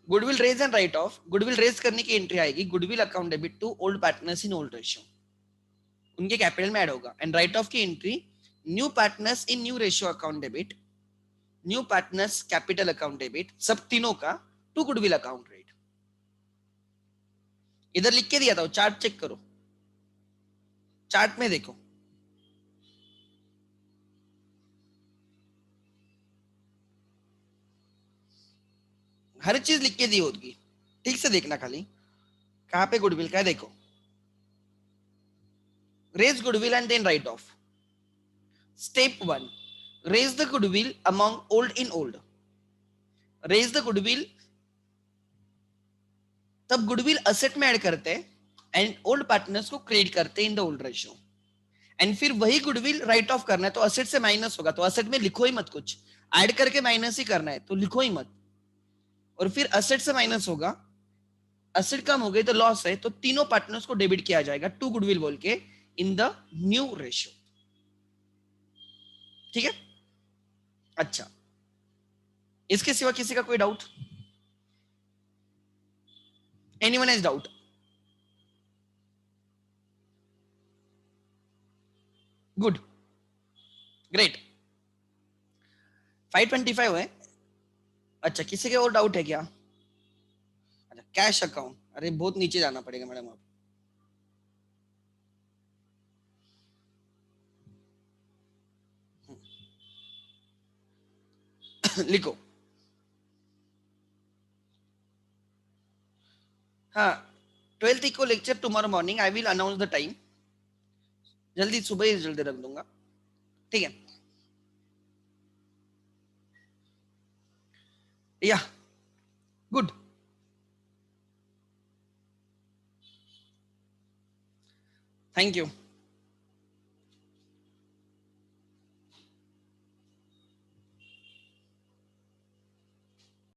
Goodwill raise and write off. Goodwill raise करने की एंट्री आएगी goodwill account debit to old partners in old ratio, उनके कैपिटल में ऐड होगा. एंड राइट ऑफ की entry new partners in new ratio account debit, new partners capital account debit, सब तीनों का टू गुडविल अकाउंट रेट. इधर लिख के दिया था, चार्ट चेक करो, चार्ट में देखो. हर चीज लिख के दी होगी, ठीक से देखना. खाली कहां पे गुडविल का है देखो. Raise goodwill and then write off. Step 1, raise the goodwill among old in old. Raise the goodwill, तब गुडविल असेट में ऐड करते हैं एंड ओल्ड पार्टनर्स को क्रेडिट करते हैं in the old ratio. And फिर वही गुडविल राइट ऑफ करना है, तो असेट से माइनस होगा, तो असेट में लिखो ही मत, कुछ ऐड करके माइनस ही करना है, तो लिखो ही मत. और फिर असेट से माइनस होगा, असेट कम हो गई तो लॉस है, तो तीनों पार्टनर्स को डेबिट किया जाएगा टू गुडविल बोल के इन द न्यू रेशियो. ठीक है. अच्छा, इसके सिवा किसी का कोई doubt? Anyone has doubt? Good, great. 525 है. अच्छा, किसी के और डाउट है क्या? अच्छा, कैश अकाउंट. अरे बहुत नीचे जाना पड़ेगा मैडम आप. लिखो. हाँ, 12th को lecture tomorrow morning. I will announce the time. जल्दी सुबह ही जल्दी रख दूंगा, ठीक है. या गुड. Thank you.